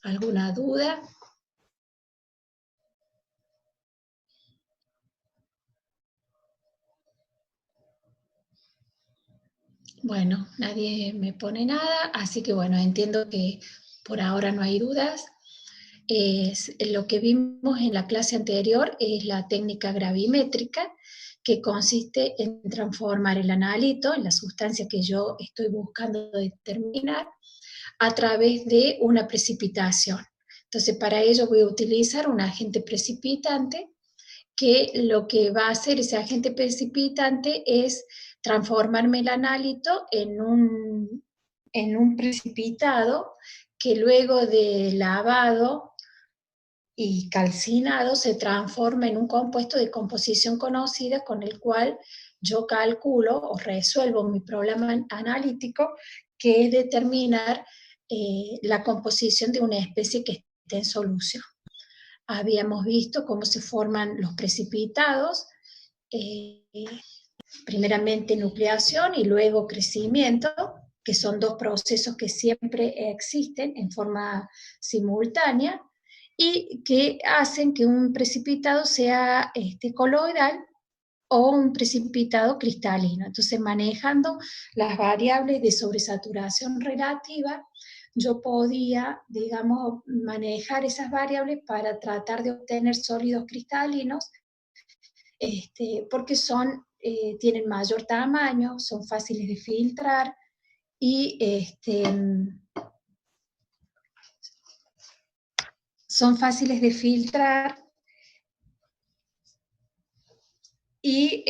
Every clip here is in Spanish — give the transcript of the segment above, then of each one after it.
¿Alguna duda? Bueno, nadie me pone nada, así que bueno, entiendo que por ahora no hay dudas. Lo que vimos en la clase anterior es la técnica gravimétrica, que consiste en transformar el analito, en la sustancia que yo estoy buscando determinar, a través de una precipitación. Entonces, para ello voy a utilizar un agente precipitante, que lo que va a hacer ese agente precipitante es transformarme el analito en un precipitado que luego de lavado y calcinado se transforma en un compuesto de composición conocida con el cual yo calculo o resuelvo mi problema analítico, que es determinar la composición de una especie que esté en solución. Habíamos visto cómo se forman los precipitados, primeramente nucleación y luego crecimiento, que son dos procesos que siempre existen en forma simultánea y que hacen que un precipitado sea coloidal o un precipitado cristalino. Entonces, manejando las variables de sobresaturación relativa, yo podía, digamos, manejar esas variables para tratar de obtener sólidos cristalinos, porque tienen mayor tamaño, son fáciles de filtrar y son fáciles de filtrar y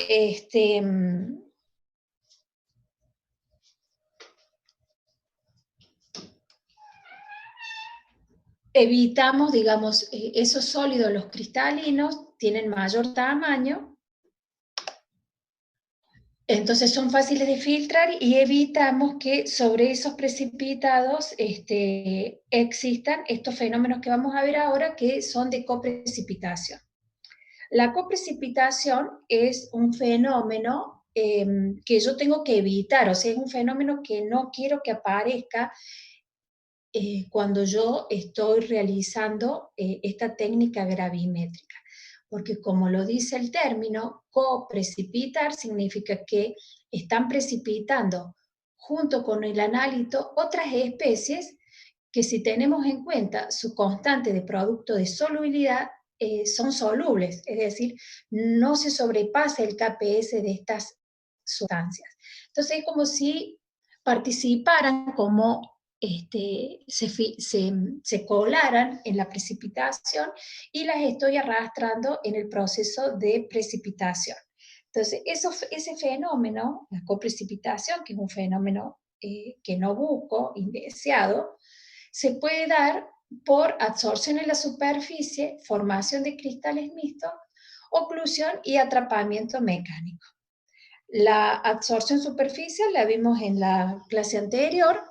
evitamos, digamos, esos sólidos, los cristalinos, tienen mayor tamaño, entonces son fáciles de filtrar y evitamos que sobre esos precipitados existan estos fenómenos que vamos a ver ahora, que son de coprecipitación. La coprecipitación es un fenómeno que yo tengo que evitar, o sea, es un fenómeno que no quiero que aparezca cuando yo estoy realizando esta técnica gravimétrica. Porque como lo dice el término, coprecipitar significa que están precipitando junto con el analito otras especies que, si tenemos en cuenta su constante de producto de solubilidad, son solubles, es decir, no se sobrepasa el KPS de estas sustancias. Entonces es como si participaran como se colaran en la precipitación y las estoy arrastrando en el proceso de precipitación. Entonces, ese fenómeno, la coprecipitación, que es un fenómeno que no busco, indeseado, se puede dar por absorción en la superficie, formación de cristales mixtos, oclusión y atrapamiento mecánico. La absorción superficial la vimos en la clase anterior,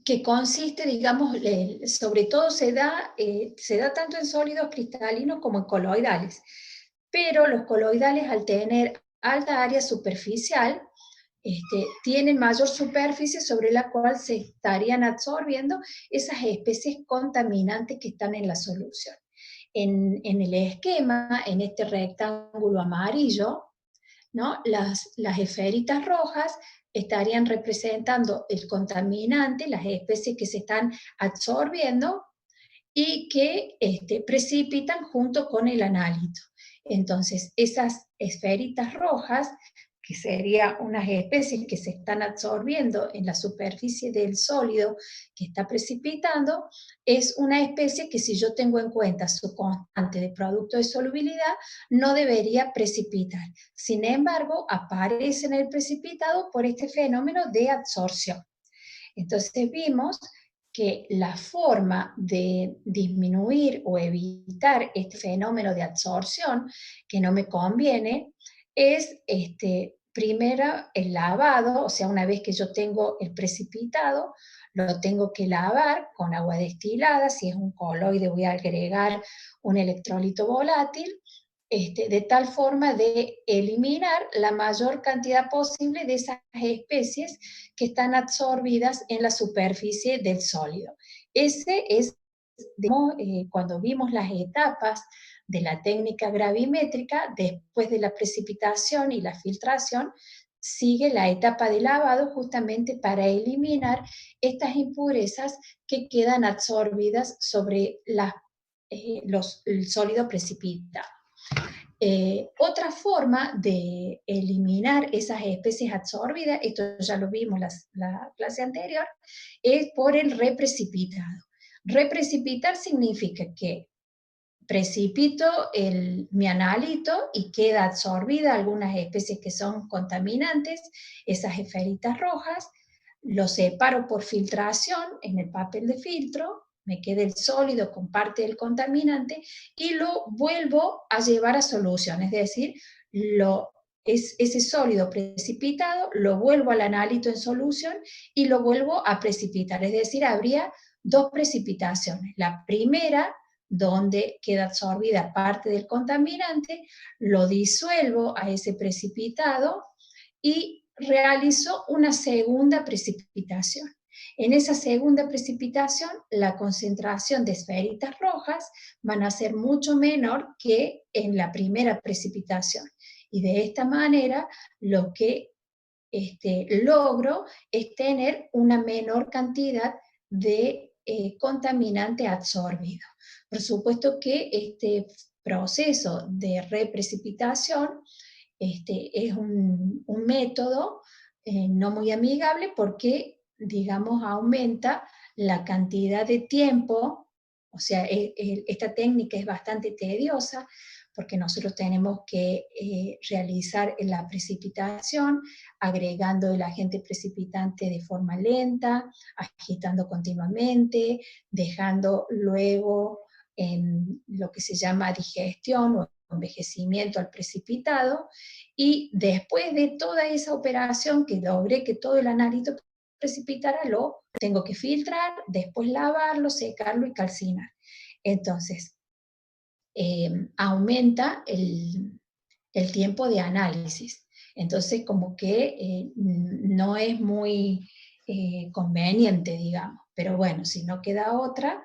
que consiste, digamos, sobre todo se da tanto en sólidos cristalinos como en coloidales, pero los coloidales, al tener alta área superficial, tienen mayor superficie sobre la cual se estarían absorbiendo esas especies contaminantes que están en la solución. En el esquema, en este rectángulo amarillo, ¿no? Las esferitas rojas estarían representando el contaminante, las especies que se están absorbiendo y que precipitan junto con el analito. Entonces, esas esferitas rojas, que serían unas especies que se están absorbiendo en la superficie del sólido que está precipitando, es una especie que, si yo tengo en cuenta su constante de producto de solubilidad, no debería precipitar. Sin embargo, aparece en el precipitado por este fenómeno de absorción. Entonces vimos que la forma de disminuir o evitar este fenómeno de absorción, que no me conviene, es primero el lavado, o sea, una vez que yo tengo el precipitado, lo tengo que lavar con agua destilada. Si es un coloide, voy a agregar un electrolito volátil, de tal forma de eliminar la mayor cantidad posible de esas especies que están absorbidas en la superficie del sólido. Ese es, digamos, cuando vimos las etapas de la técnica gravimétrica, después de la precipitación y la filtración, sigue la etapa de lavado justamente para eliminar estas impurezas que quedan absorbidas sobre el sólido precipitado. Otra forma de eliminar esas especies absorbidas, esto ya lo vimos la clase anterior, es por el reprecipitado. Reprecipitar significa que precipito mi analito y queda absorbida algunas especies que son contaminantes, esas esferitas rojas, lo separo por filtración en el papel de filtro, me queda el sólido con parte del contaminante y lo vuelvo a llevar a solución, es decir, ese sólido precipitado lo vuelvo al analito en solución y lo vuelvo a precipitar, es decir, habría dos precipitaciones. La primera, donde queda absorbida parte del contaminante, lo disuelvo a ese precipitado y realizo una segunda precipitación. En esa segunda precipitación, la concentración de esferitas rojas van a ser mucho menor que en la primera precipitación. Y de esta manera, lo que logro es tener una menor cantidad de contaminante absorbido. Por supuesto que este proceso de reprecipitación es un método no muy amigable porque, digamos, aumenta la cantidad de tiempo, o sea, esta técnica es bastante tediosa porque nosotros tenemos que realizar la precipitación agregando el agente precipitante de forma lenta, agitando continuamente, dejando luego en lo que se llama digestión o envejecimiento al precipitado, y después de toda esa operación que logré que todo el analito precipitara, lo tengo que filtrar, después lavarlo, secarlo y calcinar. Entonces, aumenta el tiempo de análisis. Entonces, como que no es muy conveniente, digamos. Pero bueno, si no queda otra,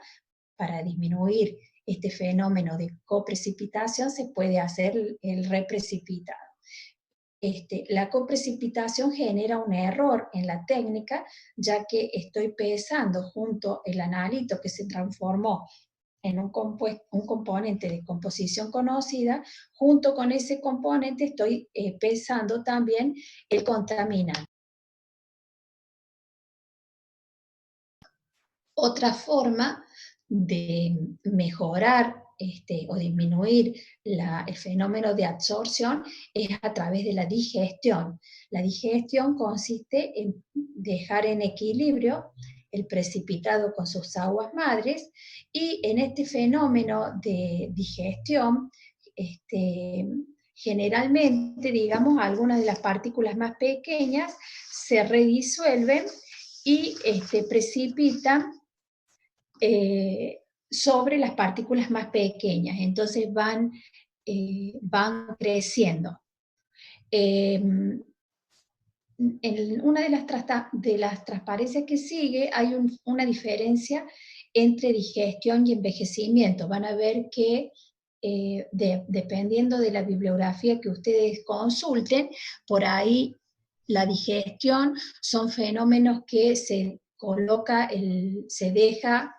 para disminuir este fenómeno de coprecipitación se puede hacer el reprecipitado. La coprecipitación genera un error en la técnica, ya que estoy pesando junto el analito que se transformó en un componente de composición conocida, junto con ese componente estoy pesando también el contaminante. Otra forma de mejorar o disminuir el fenómeno de absorción es a través de la digestión. La digestión consiste en dejar en equilibrio el precipitado con sus aguas madres, y en este fenómeno de digestión, generalmente, digamos, algunas de las partículas más pequeñas se redisuelven y precipitan sobre las partículas más pequeñas, entonces van creciendo. En una de las transparencias que sigue hay una diferencia entre digestión y envejecimiento. Van a ver que dependiendo de la bibliografía que ustedes consulten, por ahí la digestión son fenómenos que se deja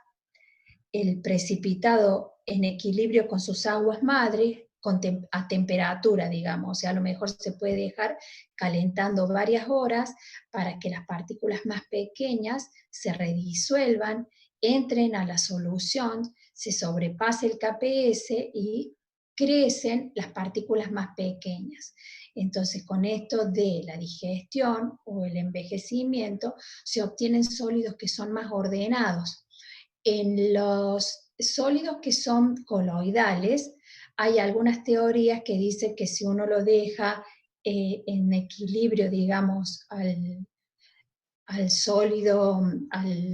el precipitado en equilibrio con sus aguas madres, a temperatura, digamos, o sea, a lo mejor se puede dejar calentando varias horas para que las partículas más pequeñas se redisuelvan, entren a la solución, se sobrepase el KPS y crecen las partículas más pequeñas. Entonces, con esto de la digestión o el envejecimiento, se obtienen sólidos que son más ordenados. En los sólidos que son coloidales, hay algunas teorías que dicen que si uno lo deja en equilibrio, digamos, al sólido,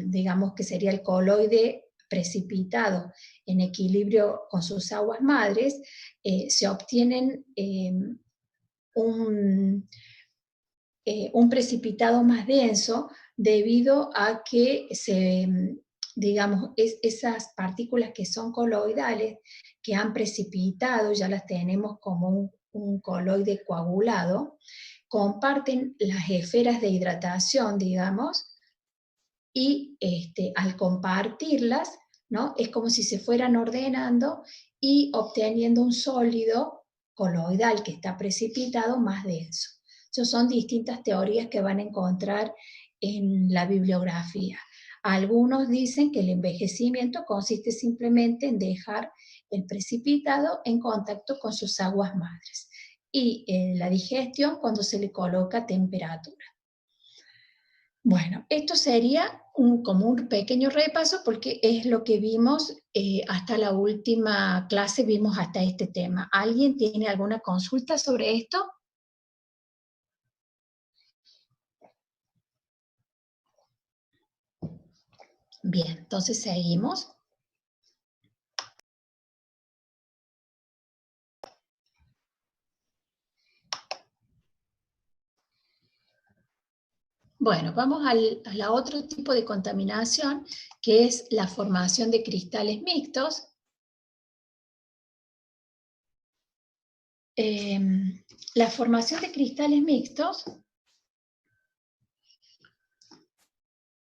digamos que sería el coloide precipitado, en equilibrio con sus aguas madres, se obtienen un precipitado más denso debido a que digamos, esas partículas que son coloidales, que han precipitado, ya las tenemos como un coloide coagulado, comparten las esferas de hidratación, digamos, y al compartirlas, ¿no? Es como si se fueran ordenando y obteniendo un sólido coloidal que está precipitado más denso. Esas son distintas teorías que van a encontrar en la bibliografía. Algunos dicen que el envejecimiento consiste simplemente en dejar el precipitado en contacto con sus aguas madres y la digestión cuando se le coloca temperatura. Bueno, esto sería como un pequeño repaso porque es lo que vimos hasta la última clase, vimos hasta este tema. ¿Alguien tiene alguna consulta sobre esto? Bien, entonces seguimos. Bueno, vamos a la otro tipo de contaminación, que es la formación de cristales mixtos. La formación de cristales mixtos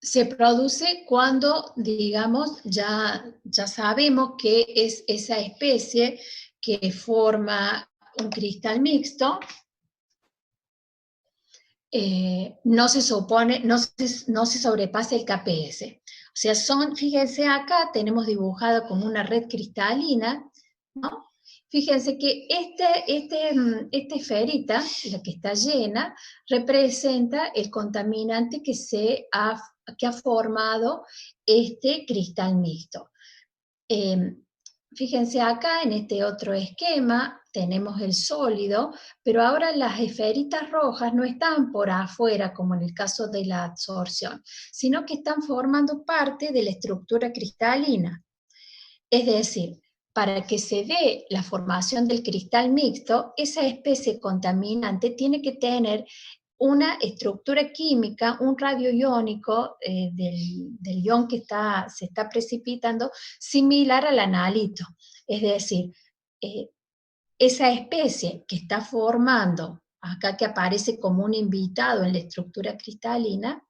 se produce cuando, digamos, ya sabemos que es esa especie que forma un cristal mixto, no se sobrepasa el KPS. O sea, fíjense acá, tenemos dibujado como una red cristalina, ¿no? Fíjense que esta esferita, la que está llena, representa el contaminante que ha formado este cristal mixto. Fíjense acá en este otro esquema tenemos el sólido, pero ahora las esferitas rojas no están por afuera como en el caso de la absorción, sino que están formando parte de la estructura cristalina. Es decir, para que se dé la formación del cristal mixto, esa especie contaminante tiene que tener una estructura química, un radio iónico del ion que se está precipitando, similar al analito. Es decir, esa especie que está formando, acá que aparece como un invitado en la estructura cristalina,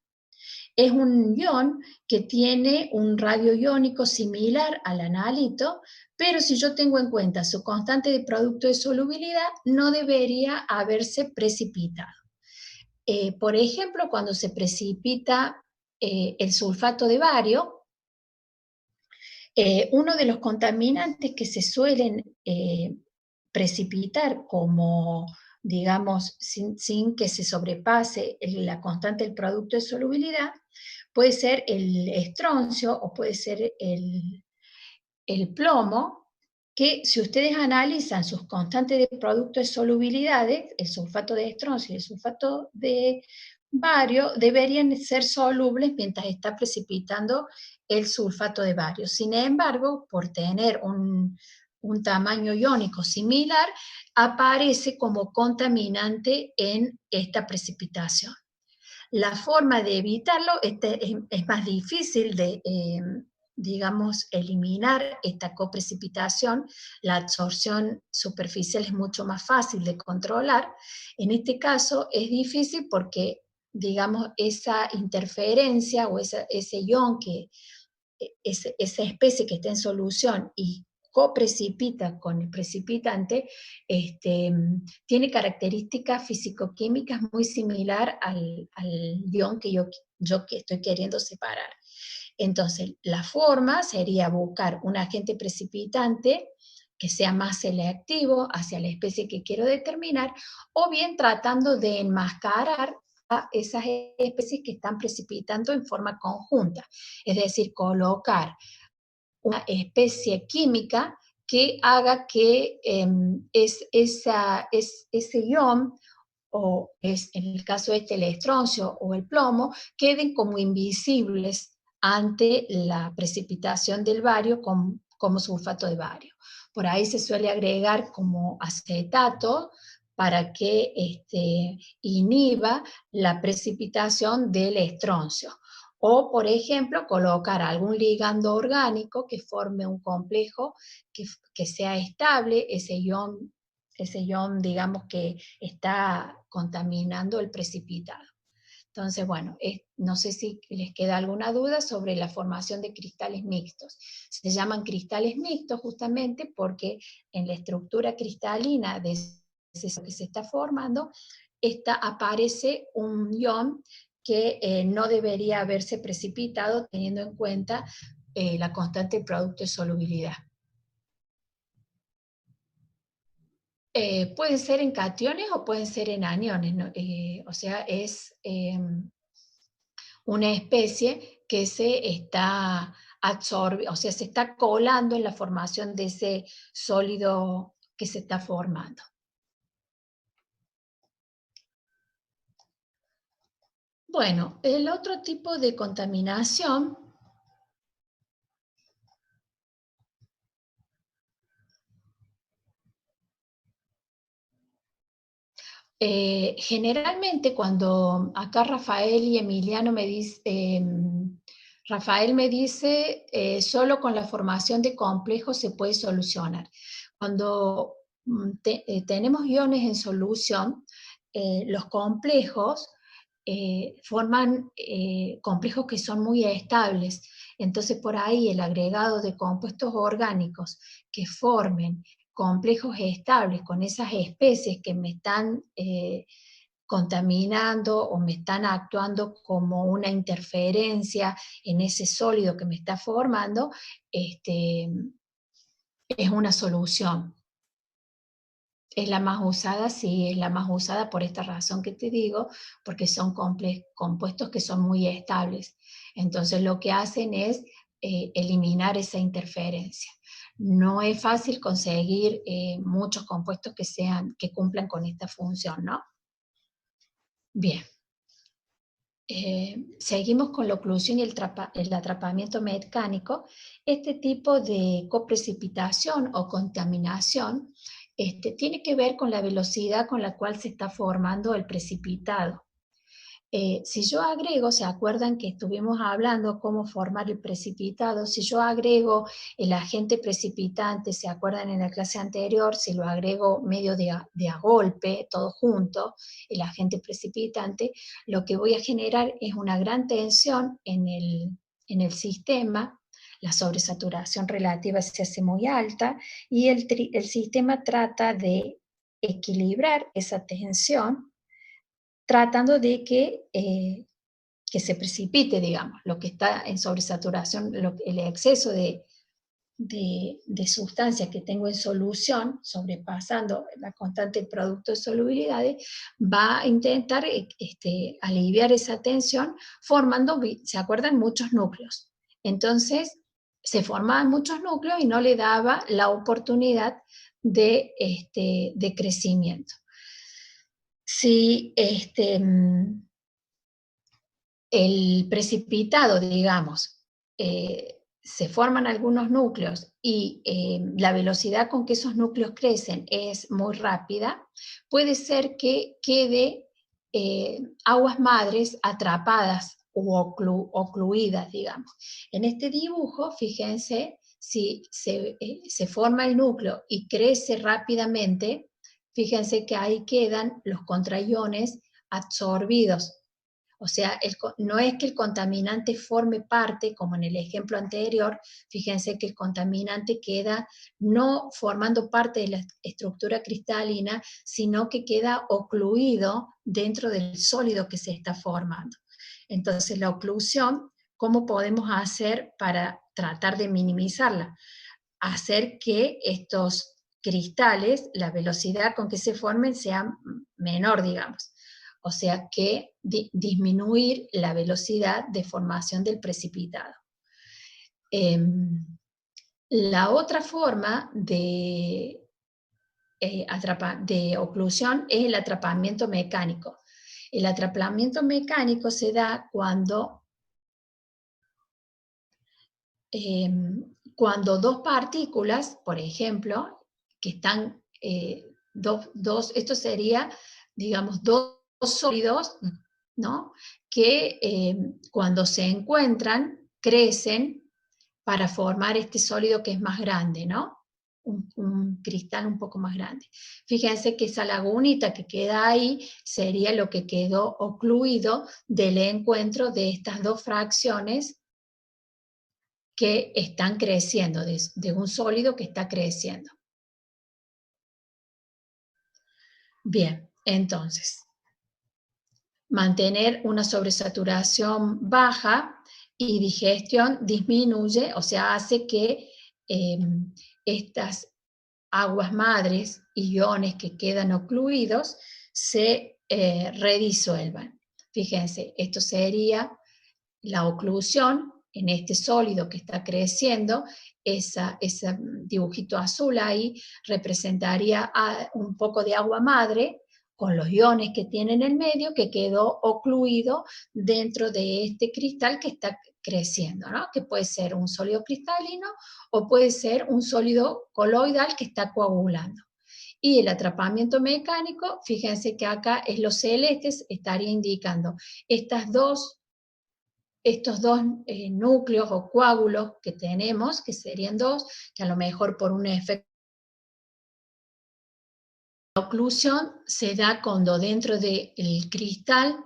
es un ion que tiene un radio iónico similar al analito, pero si yo tengo en cuenta su constante de producto de solubilidad, no debería haberse precipitado. Por ejemplo, cuando se precipita el sulfato de bario, uno de los contaminantes que se suelen precipitar como, digamos, sin que se sobrepase la constante del producto de solubilidad, puede ser el estroncio o puede ser el plomo, que si ustedes analizan sus constantes de producto de solubilidades, el sulfato de estroncio y el sulfato de bario deberían ser solubles mientras está precipitando el sulfato de bario. Sin embargo, por tener un tamaño iónico similar, aparece como contaminante en esta precipitación. La forma de evitarlo es más difícil de, digamos, eliminar esta coprecipitación. La absorción superficial es mucho más fácil de controlar. En este caso es difícil porque, digamos, esa interferencia o ese ion esa especie que está en solución y coprecipita con el precipitante, tiene características físico-químicas muy similar al ion que yo que estoy queriendo separar. Entonces, la forma sería buscar un agente precipitante que sea más selectivo hacia la especie que quiero determinar, o bien tratando de enmascarar a esas especies que están precipitando en forma conjunta, es decir, colocar una especie química que haga que ese ion, o en el caso el estroncio o el plomo, queden como invisibles ante la precipitación del bario como sulfato de bario. Por ahí se suele agregar como acetato para que inhiba la precipitación del estroncio. O, por ejemplo, colocar algún ligando orgánico que forme un complejo que sea estable, ese ion, digamos, que está contaminando el precipitado. Entonces, bueno, no sé si les queda alguna duda sobre la formación de cristales mixtos. Se llaman cristales mixtos justamente porque en la estructura cristalina de eso que se está formando, aparece un ion que no debería haberse precipitado teniendo en cuenta la constante producto de solubilidad. Pueden ser en cationes o pueden ser en aniones, ¿no? O sea, es una especie que se está absorbiendo, o sea, se está colando en la formación de ese sólido que se está formando. Bueno, el otro tipo de contaminación generalmente cuando acá Rafael y Emiliano me dicen, Rafael me dice, solo con la formación de complejos se puede solucionar. Cuando tenemos iones en solución, los complejos forman complejos que son muy estables. Entonces por ahí el agregado de compuestos orgánicos que formen complejos estables con esas especies que me están contaminando o me están actuando como una interferencia en ese sólido que me está formando, es una solución. Es la más usada, sí, es la más usada por esta razón que te digo, porque son compuestos que son muy estables. Entonces lo que hacen es eliminar esa interferencia. No es fácil conseguir muchos compuestos que cumplan con esta función, ¿no? Bien. Seguimos con la oclusión y el atrapamiento mecánico. Este tipo de coprecipitación o contaminación tiene que ver con la velocidad con la cual se está formando el precipitado. Si yo agrego, ¿se acuerdan que estuvimos hablando cómo formar el precipitado? Si yo agrego el agente precipitante, ¿se acuerdan en la clase anterior? Si lo agrego medio de a golpe, todo junto, el agente precipitante, lo que voy a generar es una gran tensión en el sistema, la sobresaturación relativa se hace muy alta y el sistema trata de equilibrar esa tensión tratando de que se precipite, digamos, lo que está en sobresaturación, el exceso de sustancias que tengo en solución, sobrepasando la constante del producto de solubilidades, va a intentar aliviar esa tensión formando, ¿se acuerdan? Muchos núcleos. Entonces, se formaban muchos núcleos y no le daba la oportunidad de crecimiento. Si el precipitado, digamos, se forman algunos núcleos y la velocidad con que esos núcleos crecen es muy rápida, puede ser que quede aguas madres atrapadas o ocluidas, digamos. En este dibujo, fíjense, si se forma el núcleo y crece rápidamente, fíjense que ahí quedan los contraiones absorbidos. O sea, no es que el contaminante forme parte, como en el ejemplo anterior, fíjense que el contaminante queda no formando parte de la estructura cristalina, sino que queda ocluido dentro del sólido que se está formando. Entonces, la oclusión, ¿cómo podemos hacer para tratar de minimizarla? Hacer que estos cristales, la velocidad con que se formen sea menor, digamos. O sea que disminuir la velocidad de formación del precipitado. La otra forma de oclusión es el atrapamiento mecánico. El atrapamiento mecánico se da cuando cuando dos partículas, por ejemplo, que están, esto sería, digamos, dos sólidos, ¿no? Que cuando se encuentran, crecen para formar este sólido que es más grande, ¿no? Un cristal un poco más grande. Fíjense que esa lagunita que queda ahí sería lo que quedó ocluido del encuentro de estas dos fracciones que están creciendo, de un sólido que está creciendo. Bien, entonces, mantener una sobresaturación baja y digestión disminuye, o sea, hace que estas aguas madres, iones que quedan ocluidos, se redisuelvan. Fíjense, esto sería la oclusión en este sólido que está creciendo, ese dibujito azul ahí representaría un poco de agua madre con los iones que tiene en el medio que quedó ocluido dentro de este cristal que está creciendo, ¿no? Que puede ser un sólido cristalino o puede ser un sólido coloidal que está coagulando. Y el atrapamiento mecánico, fíjense que acá es los celestes, estaría indicando estos dos núcleos o coágulos que tenemos, que serían dos, que a lo mejor por un efecto de oclusión se da cuando dentro del cristal,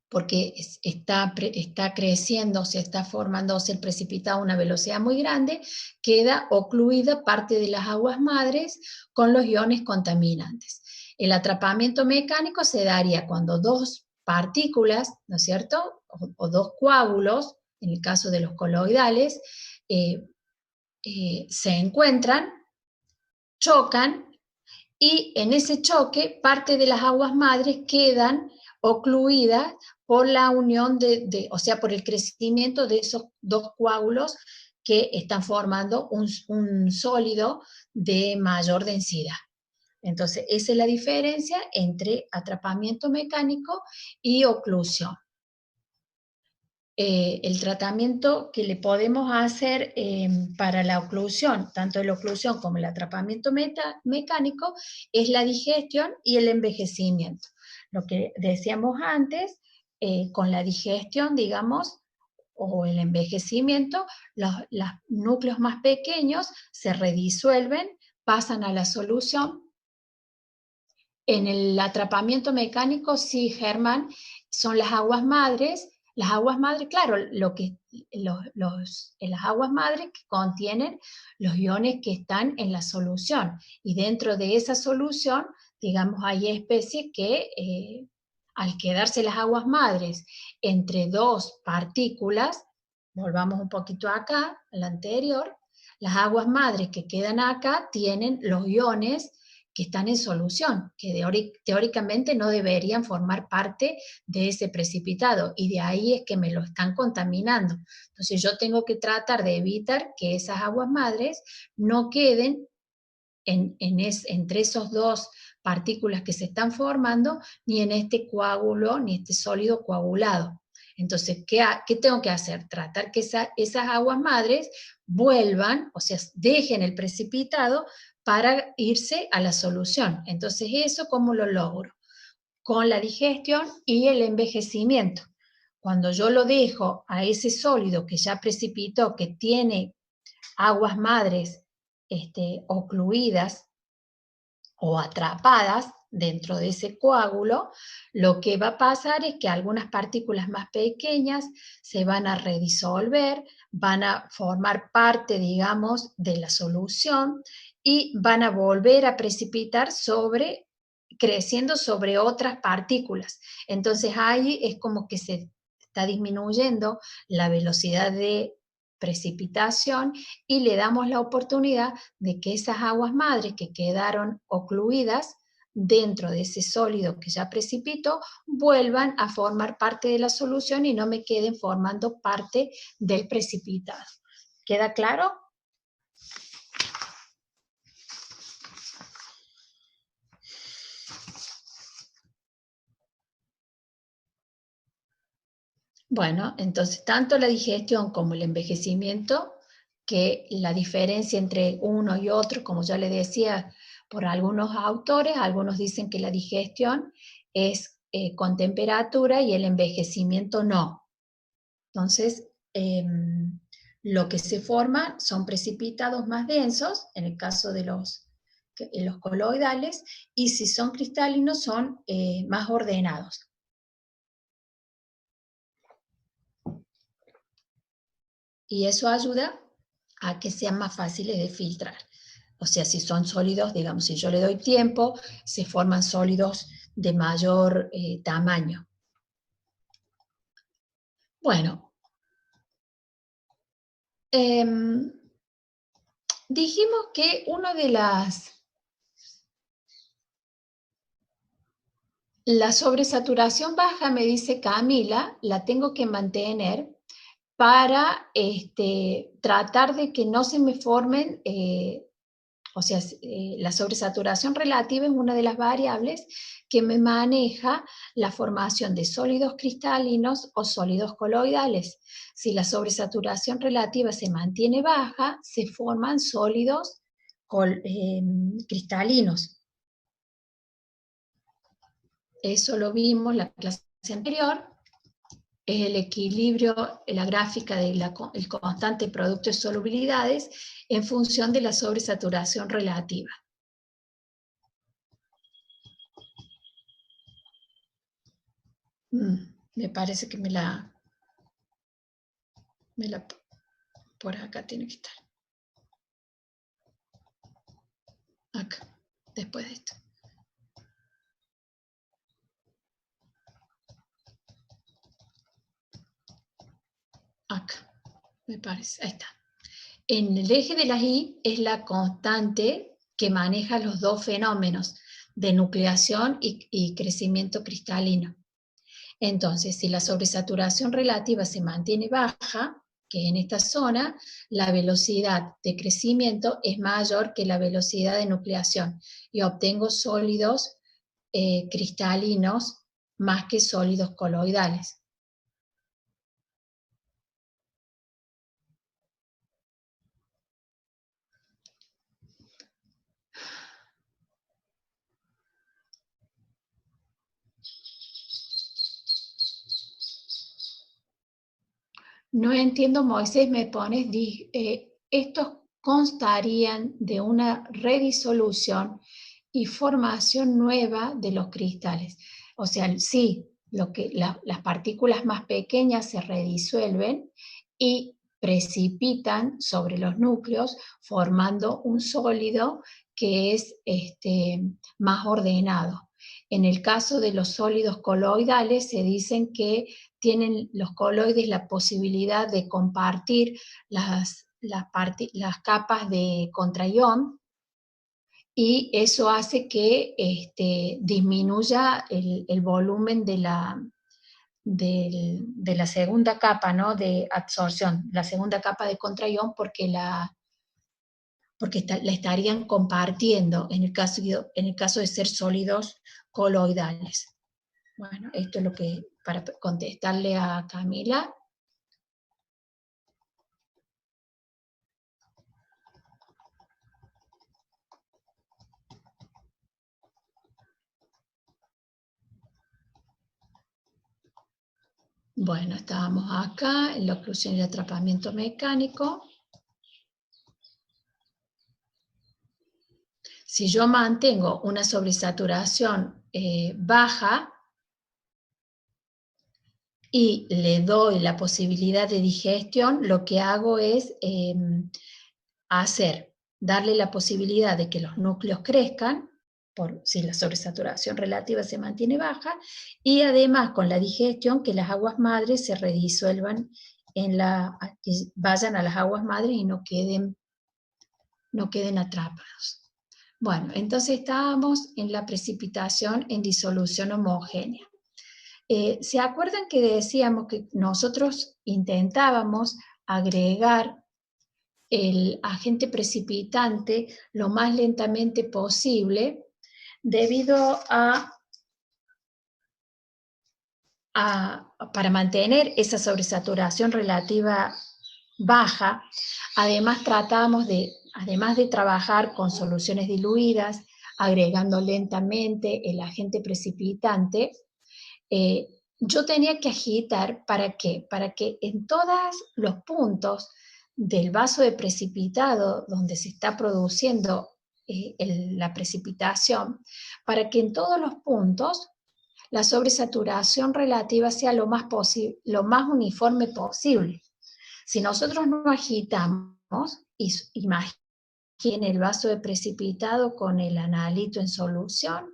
porque está creciendo, se está formándose el precipitado a una velocidad muy grande, queda ocluida parte de las aguas madres con los iones contaminantes. El atrapamiento mecánico se daría cuando dos partículas, ¿no es cierto?, o dos coágulos, en el caso de los coloidales, se encuentran, chocan, y en ese choque parte de las aguas madres quedan ocluidas por la unión o sea, por el crecimiento de esos dos coágulos que están formando un sólido de mayor densidad. Entonces, esa es la diferencia entre atrapamiento mecánico y oclusión. El tratamiento que le podemos hacer para la oclusión, tanto la oclusión como el atrapamiento mecánico, es la digestión y el envejecimiento. Lo que decíamos antes, con la digestión, digamos, o el envejecimiento, los núcleos más pequeños se redisuelven, pasan a la solución. En el atrapamiento mecánico, sí, Germán, son las aguas madres. Las aguas madres, claro, las aguas madres que contienen los iones que están en la solución. Y dentro de esa solución, digamos, hay especies que al quedarse las aguas madres entre dos partículas, volvamos un poquito acá, a la anterior, las aguas madres que quedan acá tienen los iones que están en solución, que teóricamente no deberían formar parte de ese precipitado, y de ahí es que me lo están contaminando. Entonces yo tengo que tratar de evitar que esas aguas madres no queden entre esos dos partículas que se están formando, ni en este coágulo, ni este sólido coagulado. Entonces, ¿qué tengo que hacer? Tratar que esas aguas madres vuelvan, o sea, dejen el precipitado para irse a la solución. Entonces, ¿eso cómo lo logro? Con la digestión y el envejecimiento. Cuando yo lo dejo a ese sólido que ya precipitó, que tiene aguas madres ocluidas o atrapadas dentro de ese coágulo, lo que va a pasar es que algunas partículas más pequeñas se van a redisolver, van a formar parte, digamos, de la solución y van a volver a precipitar creciendo sobre otras partículas. Entonces ahí es como que se está disminuyendo la velocidad de precipitación y le damos la oportunidad de que esas aguas madres que quedaron ocluidas dentro de ese sólido que ya precipitó vuelvan a formar parte de la solución y no me queden formando parte del precipitado. ¿Queda claro? Bueno, entonces tanto la digestión como el envejecimiento que la diferencia entre uno y otro, como ya le decía, por algunos autores, algunos dicen que la digestión es con temperatura y el envejecimiento no. Entonces, lo que se forma son precipitados más densos, en el caso de los coloidales, y si son cristalinos son más ordenados. Y eso ayuda a que sean más fáciles de filtrar. O sea, si son sólidos, digamos, si yo le doy tiempo, se forman sólidos de mayor tamaño. Bueno, dijimos que una de la sobresaturación baja, me dice Camila, la tengo que mantener para tratar de que no se me formen, o sea, la sobresaturación relativa es una de las variables que me maneja la formación de sólidos cristalinos o sólidos coloidales. Si la sobresaturación relativa se mantiene baja, se forman sólidos cristalinos. Eso lo vimos en la clase anterior. Es el equilibrio, la gráfica del constante producto de solubilidades en función de la sobresaturación relativa. Me parece que por acá tiene que estar. Acá, después de esto. Acá, me parece, ahí está. En el eje de las Y es la constante que maneja los dos fenómenos de nucleación y crecimiento cristalino. Entonces, si la sobresaturación relativa se mantiene baja, que en esta zona, la velocidad de crecimiento es mayor que la velocidad de nucleación y obtengo sólidos cristalinos más que sólidos coloidales. No entiendo, Moisés, me pones, estos constarían de una redisolución y formación nueva de los cristales. O sea, sí, las partículas más pequeñas se redisuelven y precipitan sobre los núcleos formando un sólido que es más ordenado. En el caso de los sólidos coloidales se dicen que tienen los coloides la posibilidad de compartir las capas de contraión y eso hace que disminuya el volumen de la segunda capa, ¿no?, de absorción, la segunda capa de contraión, porque la estarían compartiendo en el caso de ser sólidos coloidales. Bueno, esto es lo que, para contestarle a Camila. Bueno, estábamos acá en la oclusión y atrapamiento mecánico. Si yo mantengo una sobresaturación baja y le doy la posibilidad de digestión, lo que hago es darle la posibilidad de que los núcleos crezcan, si la sobresaturación relativa se mantiene baja, y además con la digestión que las aguas madres se redisuelvan que vayan a las aguas madres y no queden atrapados. Bueno, entonces estábamos en la precipitación en disolución homogénea. ¿Se acuerdan que decíamos que nosotros intentábamos agregar el agente precipitante lo más lentamente posible debido para mantener esa sobresaturación relativa baja. Además además de trabajar con soluciones diluidas, agregando lentamente el agente precipitante, yo tenía que agitar, ¿para qué? Para que en todos los puntos del vaso de precipitado donde se está produciendo la precipitación, para que en todos los puntos la sobresaturación relativa sea lo lo más uniforme posible. Si nosotros no agitamos, imaginen el vaso de precipitado con el analito en solución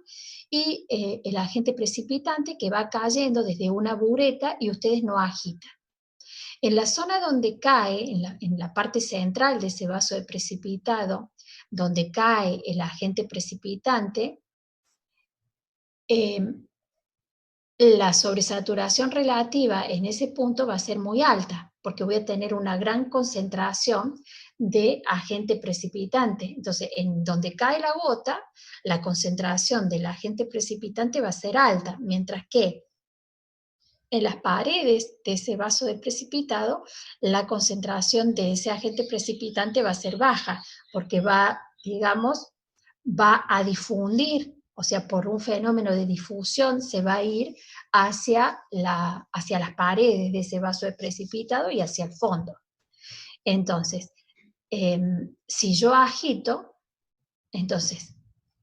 y el agente precipitante que va cayendo desde una bureta y ustedes no agitan. En la zona donde cae, en la parte central de ese vaso de precipitado, donde cae el agente precipitante, la sobresaturación relativa en ese punto va a ser muy alta, porque voy a tener una gran concentración de agente precipitante. Entonces, en donde cae la gota, la concentración del agente precipitante va a ser alta, mientras que en las paredes de ese vaso de precipitado, la concentración de ese agente precipitante va a ser baja, porque digamos, va a difundir, o sea, por un fenómeno de difusión se va a ir hacia las paredes de ese vaso de precipitado y hacia el fondo. Entonces, si yo agito, entonces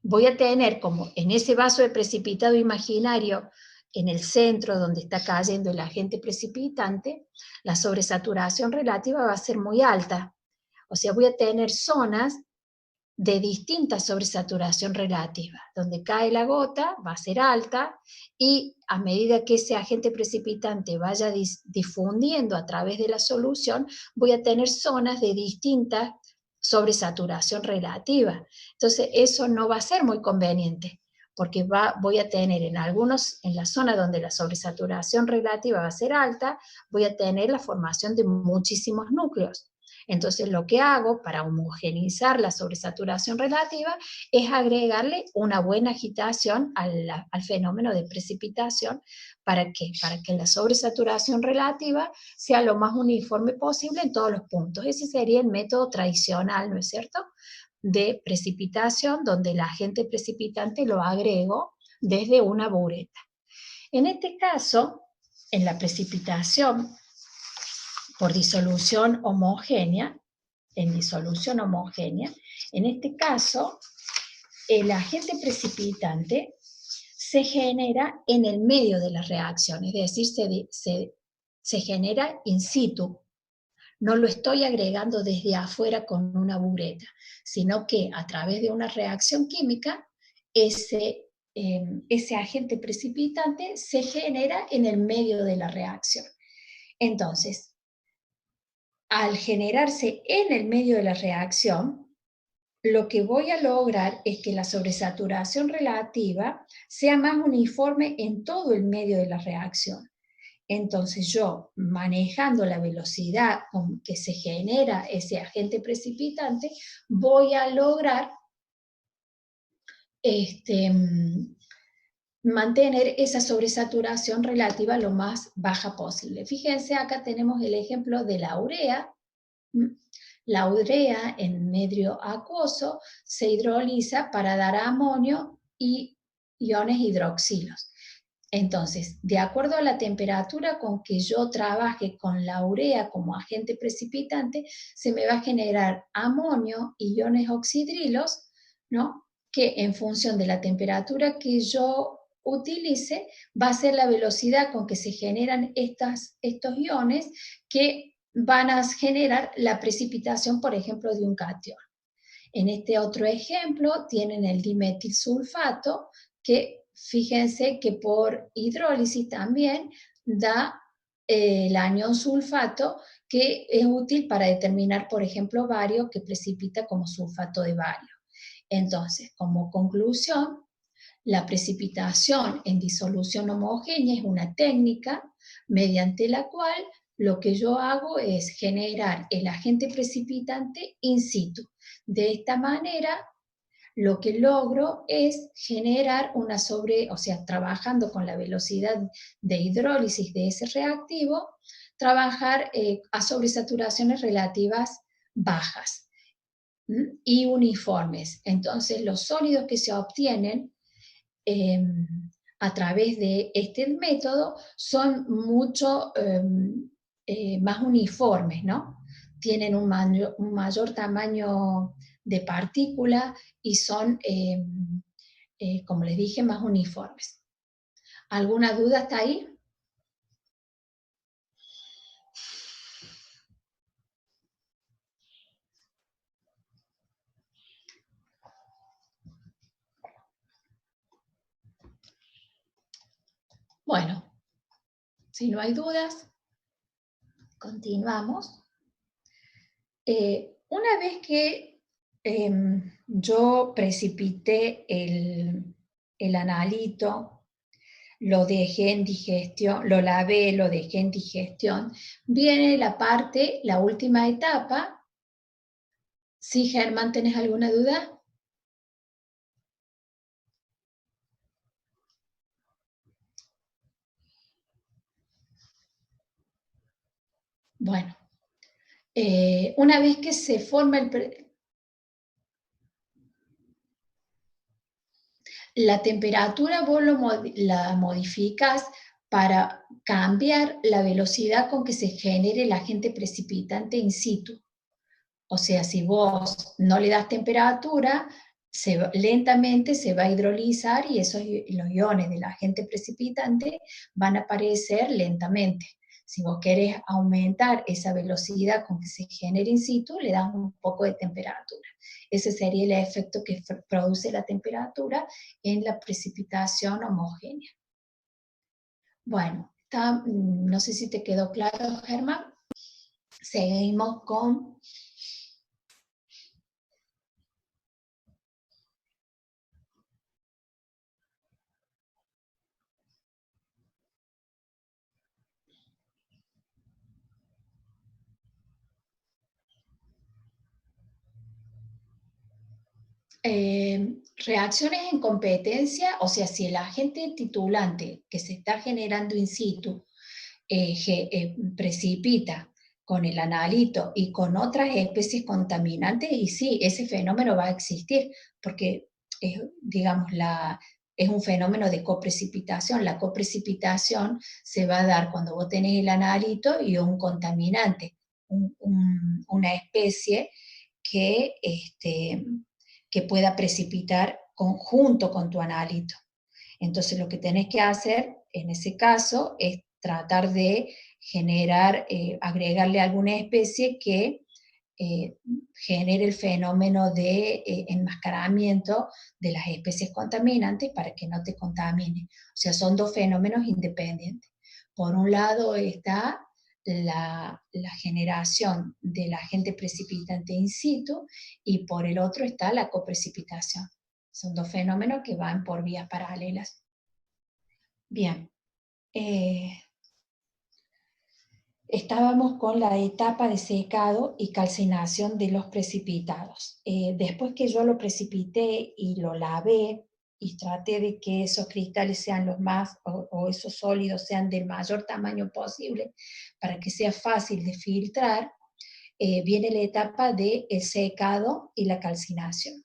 voy a tener como en ese vaso de precipitado imaginario, en el centro donde está cayendo el agente precipitante, la sobresaturación relativa va a ser muy alta. O sea, voy a tener zonas de distinta sobresaturación relativa. Donde cae la gota va a ser alta y a medida que ese agente precipitante vaya difundiendo a través de la solución, voy a tener zonas de distinta sobresaturación relativa. Entonces, eso no va a ser muy conveniente, porque voy a tener en la zona donde la sobresaturación relativa va a ser alta, voy a tener la formación de muchísimos núcleos. Entonces lo que hago para homogeneizar la sobresaturación relativa es agregarle una buena agitación al fenómeno de precipitación. ¿Para qué? Para que la sobresaturación relativa sea lo más uniforme posible en todos los puntos. Ese sería el método tradicional, ¿no es cierto?, de precipitación, donde el agente precipitante lo agrego desde una bureta. En este caso, en la precipitación por disolución homogénea, en este caso, el agente precipitante se genera en el medio de la reacción, es decir, se genera in situ. No lo estoy agregando desde afuera con una bureta, sino que a través de una reacción química, ese agente precipitante se genera en el medio de la reacción. Entonces, al generarse en el medio de la reacción, lo que voy a lograr es que la sobresaturación relativa sea más uniforme en todo el medio de la reacción. Entonces yo, manejando la velocidad con que se genera ese agente precipitante, voy a lograr mantener esa sobresaturación relativa lo más baja posible. Fíjense, acá tenemos el ejemplo de la urea. La urea en medio acuoso se hidroliza para dar amonio y iones hidroxilos. Entonces, de acuerdo a la temperatura con que yo trabaje con la urea como agente precipitante, se me va a generar amonio y iones oxidrilos, ¿no?, que en función de la temperatura que yo utilice, va a ser la velocidad con que se generan estos iones que van a generar la precipitación, por ejemplo, de un catión. En este otro ejemplo tienen el dimetilsulfato, que fíjense que por hidrólisis también da el anión sulfato, que es útil para determinar, por ejemplo, bario, que precipita como sulfato de bario. Entonces, como conclusión, la precipitación en disolución homogénea es una técnica mediante la cual lo que yo hago es generar el agente precipitante in situ. De esta manera, lo que logro es generar una o sea, trabajando con la velocidad de hidrólisis de ese reactivo, trabajar a sobresaturaciones relativas bajas y uniformes. Entonces, los sólidos que se obtienen eh, a través de este método son mucho más uniformes, ¿no? Tienen un mayor tamaño de partícula y son, como les dije, más uniformes. ¿Alguna duda hasta ahí? Bueno, si no hay dudas, continuamos. Una vez que yo precipité el analito, lo dejé en digestión, lo lavé, lo dejé en digestión, viene la última etapa. ¿Sí, Germán, tenés alguna duda? Bueno, una vez que se forma la temperatura, vos la modificas para cambiar la velocidad con que se genere el agente precipitante in situ. O sea, si vos no le das temperatura, lentamente se va a hidrolizar y los iones del agente precipitante van a aparecer lentamente. Si vos querés aumentar esa velocidad con que se genera in situ, le das un poco de temperatura. Ese sería el efecto que produce la temperatura en la precipitación homogénea. Bueno, no sé si te quedó claro, Germán. Seguimos con reacciones en competencia, o sea, si el agente titulante que se está generando in situ precipita con el analito y con otras especies contaminantes, y sí, ese fenómeno va a existir, porque digamos, es un fenómeno de coprecipitación. La coprecipitación se va a dar cuando vos tenés el analito y un contaminante, una especie que, que pueda precipitar junto con tu analito. Entonces lo que tenés que hacer en ese caso es tratar de generar, agregarle alguna especie que genere el fenómeno de enmascaramiento de las especies contaminantes para que no te contamine. O sea, son dos fenómenos independientes. Por un lado está la generación del agente precipitante in situ y por el otro está la coprecipitación. Son dos fenómenos que van por vías paralelas. Bien. Estábamos con la etapa de secado y calcinación de los precipitados. Después que yo lo precipité y lo lavé y traté de que esos cristales sean los más, o esos sólidos sean del mayor tamaño posible para que sea fácil de filtrar, viene la etapa de el secado y la calcinación.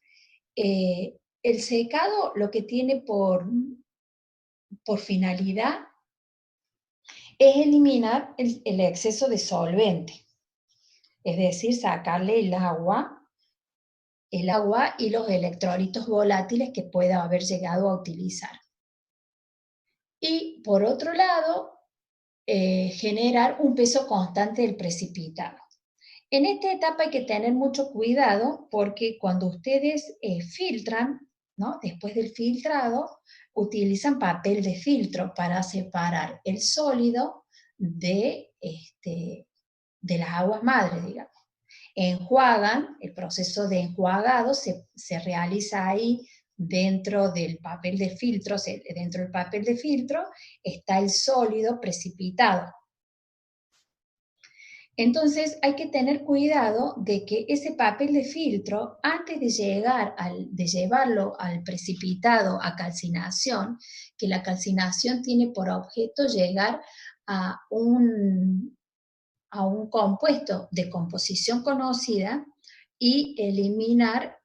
El secado lo que tiene por finalidad es eliminar el exceso de solvente, es decir, sacarle el agua y los electrolitos volátiles que pueda haber llegado a utilizar. Y por otro lado, generar un peso constante del precipitado. En esta etapa hay que tener mucho cuidado porque cuando ustedes filtran, ¿no? Después del filtrado, utilizan papel de filtro para separar el sólido de las aguas madres, digamos. Enjuagan, el proceso de enjuagado se realiza ahí dentro del papel de filtro, dentro del papel de filtro está el sólido precipitado. Entonces hay que tener cuidado de que ese papel de filtro, antes de de llevarlo al precipitado a calcinación, que la calcinación tiene por objeto llegar a a un compuesto de composición conocida y eliminar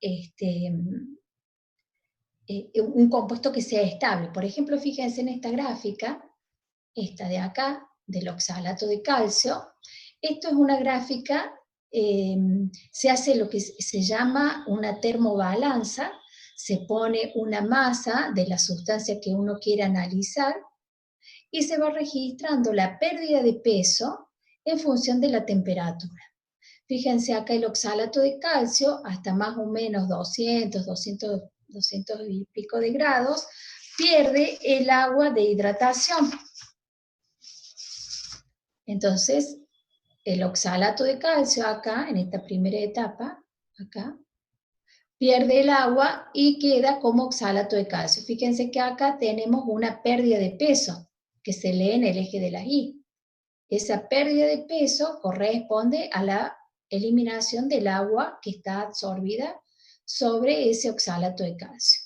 un compuesto que sea estable. Por ejemplo, fíjense en esta gráfica, esta de acá, del oxalato de calcio. Esto es una gráfica, se hace lo que se llama una termobalanza, se pone una masa de la sustancia que uno quiere analizar y se va registrando la pérdida de peso en función de la temperatura. Fíjense acá el oxalato de calcio, hasta más o menos 200 y pico de grados, pierde el agua de hidratación. Entonces, el oxalato de calcio acá, en esta primera etapa, acá, pierde el agua y queda como oxalato de calcio. Fíjense que acá tenemos una pérdida de peso, que se lee en el eje de la Y. Esa pérdida de peso corresponde a la eliminación del agua que está absorbida sobre ese oxalato de calcio.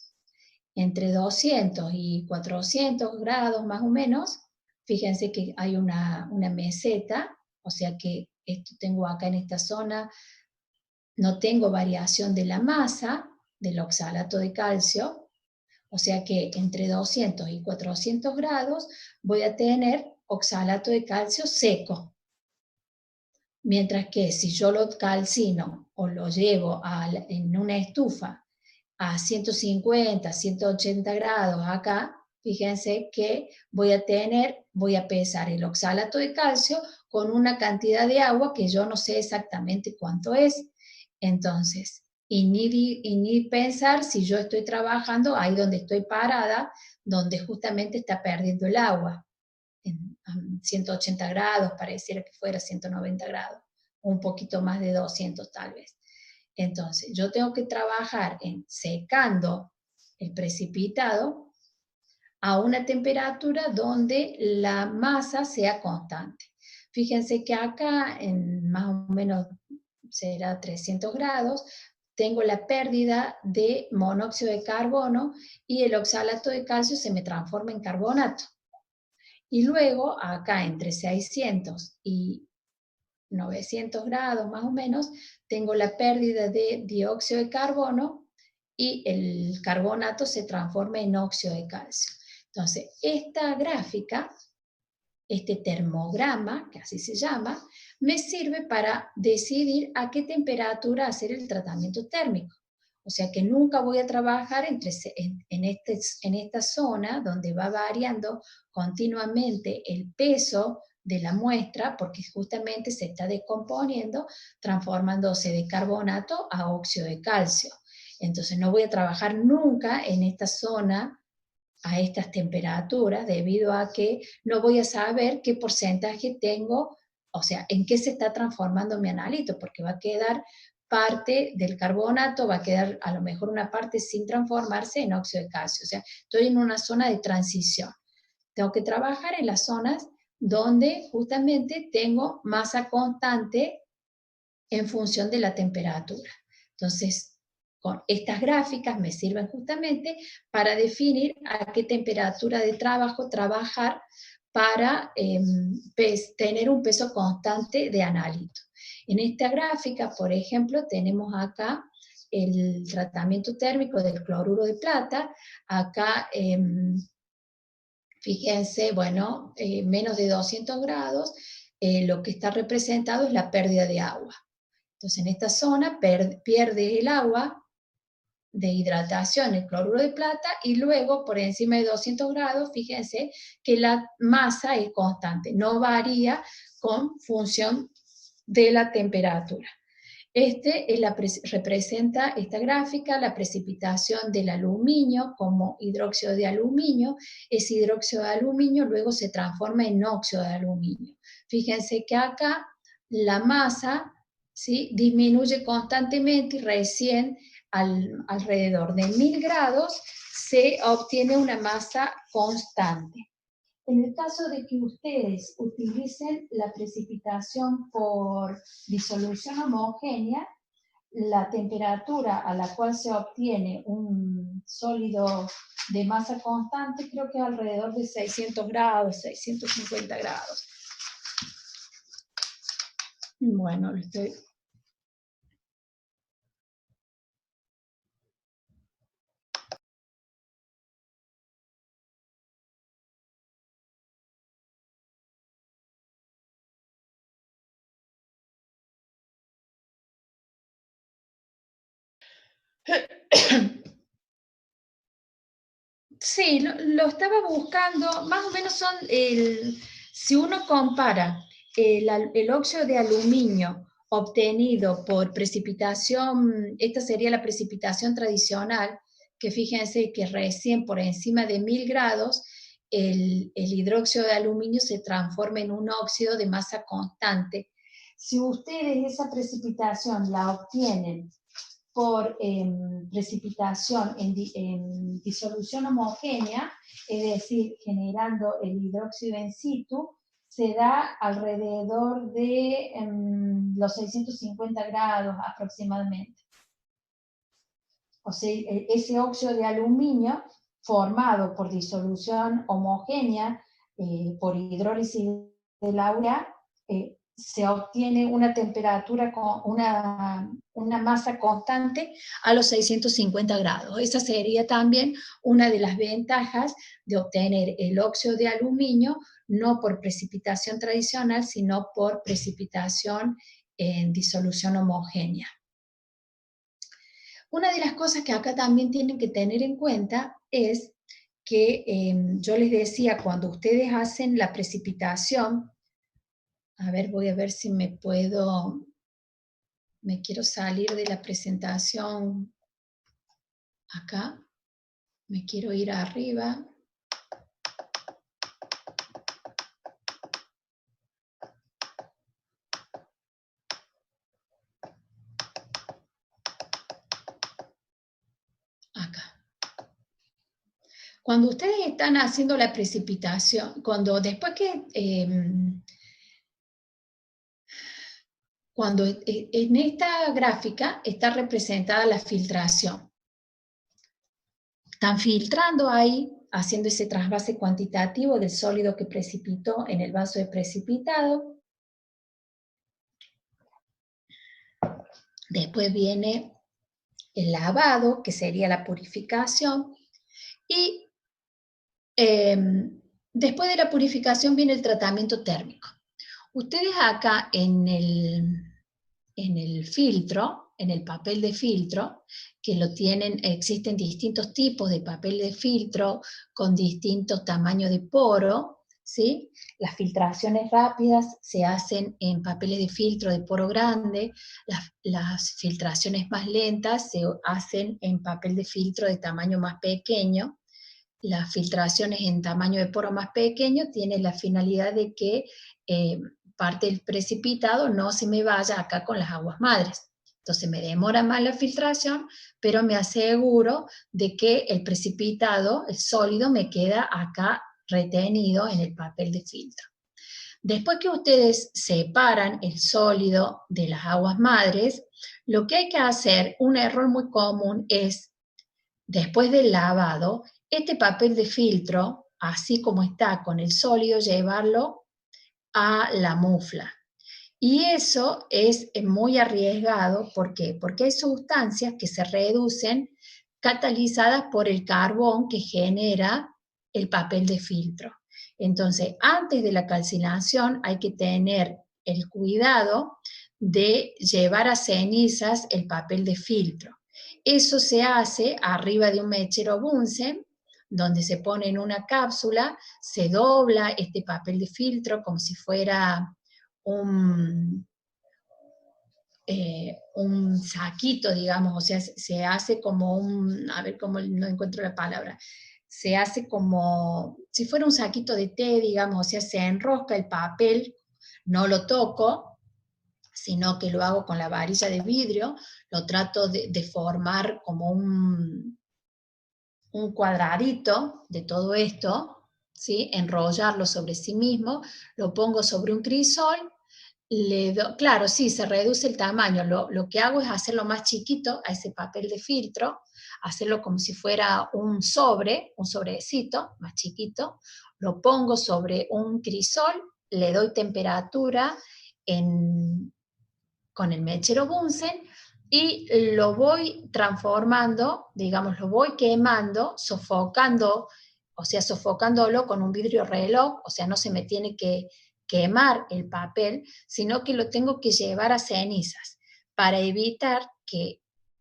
Entre 200 y 400 grados más o menos, fíjense que hay una meseta, o sea que esto tengo acá en esta zona, no tengo variación de la masa del oxalato de calcio, o sea que entre 200 y 400 grados voy a tener oxalato de calcio seco. Mientras que si yo lo calcino o lo llevo en una estufa a 150, 180 grados acá, fíjense que voy a pesar el oxalato de calcio con una cantidad de agua que yo no sé exactamente cuánto es. Entonces, y ni pensar si yo estoy trabajando ahí donde estoy parada, donde justamente está perdiendo el agua en 180 grados, pareciera que fuera 190 grados, o un poquito más de 200 tal vez. Entonces, yo tengo que trabajar en secando el precipitado a una temperatura donde la masa sea constante. Fíjense que acá, en más o menos será 300 grados, tengo la pérdida de monóxido de carbono y el oxalato de calcio se me transforma en carbonato. Y luego, acá entre 600 y 900 grados más o menos, tengo la pérdida de dióxido de carbono y el carbonato se transforma en óxido de calcio. Entonces, esta gráfica, este termograma, que así se llama, me sirve para decidir a qué temperatura hacer el tratamiento térmico. O sea que nunca voy a trabajar en esta zona donde va variando continuamente el peso de la muestra, porque justamente se está descomponiendo, transformándose de carbonato a óxido de calcio. Entonces no voy a trabajar nunca en esta zona a estas temperaturas, debido a que no voy a saber qué porcentaje tengo, o sea, en qué se está transformando mi analito, porque va a quedar parte del carbonato, va a quedar a lo mejor una parte sin transformarse en óxido de calcio. O sea, estoy en una zona de transición. Tengo que trabajar en las zonas donde justamente tengo masa constante en función de la temperatura. Entonces, con estas gráficas me sirven justamente para definir a qué temperatura de trabajo trabajar para tener un peso constante de analito. En esta gráfica, por ejemplo, tenemos acá el tratamiento térmico del cloruro de plata. Acá, fíjense, bueno, menos de 200 grados, lo que está representado es la pérdida de agua. Entonces, en esta zona pierde el agua de hidratación, el cloruro de plata, y luego por encima de 200 grados, fíjense que la masa es constante, no varía con función de la temperatura. Representa esta gráfica la precipitación del aluminio como hidróxido de aluminio. Ese hidróxido de aluminio luego se transforma en óxido de aluminio. Fíjense que acá la masa, ¿sí?, disminuye constantemente y recién alrededor de 1000 grados se obtiene una masa constante. En el caso de que ustedes utilicen la precipitación por disolución homogénea, la temperatura a la cual se obtiene un sólido de masa constante, creo que es alrededor de 600 grados, 650 grados. Bueno, lo estoy... Sí, lo estaba buscando, más o menos son, si uno compara el óxido de aluminio obtenido por precipitación, esta sería la precipitación tradicional, que fíjense que recién por encima de 1000 grados, el hidróxido de aluminio se transforma en un óxido de masa constante. Si ustedes esa precipitación la obtienen por precipitación en disolución homogénea, es decir, generando el hidróxido in situ, se da alrededor de los 650 grados aproximadamente. O sea, ese óxido de aluminio formado por disolución homogénea, por hidrólisis del agua, se obtiene una temperatura con una masa constante a los 650 grados. Esa sería también una de las ventajas de obtener el óxido de aluminio, no por precipitación tradicional, sino por precipitación en disolución homogénea. Una de las cosas que acá también tienen que tener en cuenta es que yo les decía, cuando ustedes hacen la precipitación, a ver, voy a ver si me quiero salir de la presentación acá, me quiero ir arriba. Acá. Cuando ustedes están haciendo la precipitación, después que cuando en esta gráfica está representada la filtración. Están filtrando ahí, haciendo ese trasvase cuantitativo del sólido que precipitó en el vaso de precipitado. Después viene el lavado, que sería la purificación. Y después de la purificación viene el tratamiento térmico. Ustedes acá en el filtro, en el papel de filtro, que lo tienen, existen distintos tipos de papel de filtro con distintos tamaños de poro, ¿sí? Las filtraciones rápidas se hacen en papeles de filtro de poro grande, las filtraciones más lentas se hacen en papel de filtro de tamaño más pequeño. Las filtraciones en tamaño de poro más pequeño tienen la finalidad de que parte del precipitado no se me vaya acá con las aguas madres. Entonces me demora más la filtración, pero me aseguro de que el precipitado, el sólido, me queda acá retenido en el papel de filtro. Después que ustedes separan el sólido de las aguas madres, lo que hay que hacer, un error muy común es, después del lavado, este papel de filtro, así como está con el sólido, llevarlo a la mufla. Y eso es muy arriesgado, ¿por qué? Porque hay sustancias que se reducen catalizadas por el carbón que genera el papel de filtro. Entonces, antes de la calcinación hay que tener el cuidado de llevar a cenizas el papel de filtro. Eso se hace arriba de un mechero Bunsen, donde se pone en una cápsula, se dobla este papel de filtro como si fuera un saquito, digamos, o sea, se hace como a ver cómo no encuentro la palabra, se hace como si fuera un saquito de té, digamos, o sea, se enrosca el papel, no lo toco, sino que lo hago con la varilla de vidrio, lo trato de formar como un cuadradito de todo esto, ¿sí? Enrollarlo sobre sí mismo, lo pongo sobre un crisol, claro, sí, se reduce el tamaño, lo que hago es hacerlo más chiquito a ese papel de filtro, hacerlo como si fuera un sobrecito más chiquito, lo pongo sobre un crisol, le doy temperatura con el mechero Bunsen y lo voy transformando, digamos, lo voy quemando, sofocando, o sea, sofocándolo con un vidrio reloj, o sea, no se me tiene que quemar el papel, sino que lo tengo que llevar a cenizas para evitar que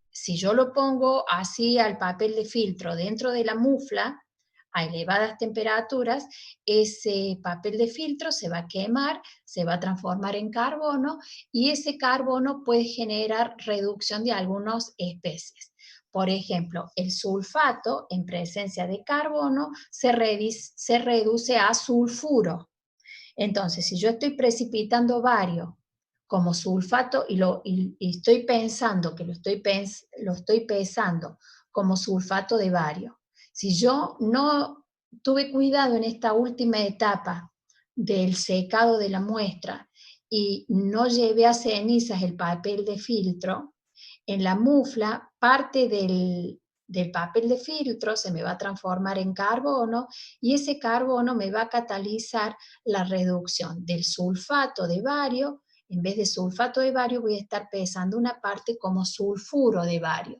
si yo lo pongo así al papel de filtro dentro de la mufla, a elevadas temperaturas, ese papel de filtro se va a quemar, se va a transformar en carbono y ese carbono puede generar reducción de algunas especies. Por ejemplo, el sulfato en presencia de carbono se reduce a sulfuro. Entonces, si yo estoy precipitando bario como sulfato y estoy pensando que lo estoy pesando como sulfato de bario, si yo no tuve cuidado en esta última etapa del secado de la muestra y no llevé a cenizas el papel de filtro, en la mufla parte del papel de filtro se me va a transformar en carbono y ese carbono me va a catalizar la reducción del sulfato de bario. En vez de sulfato de bario voy a estar pesando una parte como sulfuro de bario.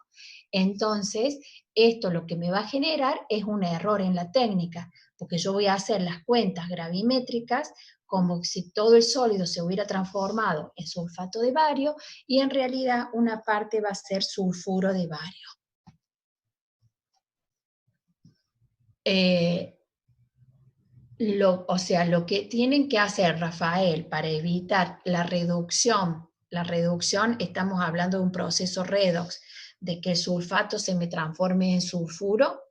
Entonces, esto lo que me va a generar es un error en la técnica, porque yo voy a hacer las cuentas gravimétricas como si todo el sólido se hubiera transformado en sulfato de bario y en realidad una parte va a ser sulfuro de bario. O sea, lo que tienen que hacer, Rafael, para evitar la reducción, estamos hablando de un proceso redox, de que el sulfato se me transforme en sulfuro,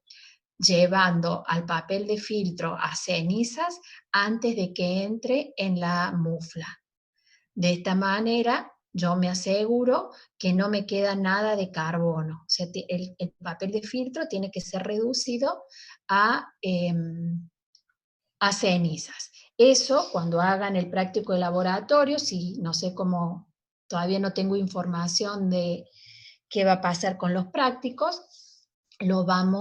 llevando al papel de filtro a cenizas antes de que entre en la mufla. De esta manera, yo me aseguro que no me queda nada de carbono. O sea, el papel de filtro tiene que ser reducido a cenizas. Eso, cuando hagan el práctico de laboratorio, si no sé cómo, todavía no tengo información de qué va a pasar con los prácticos, lo van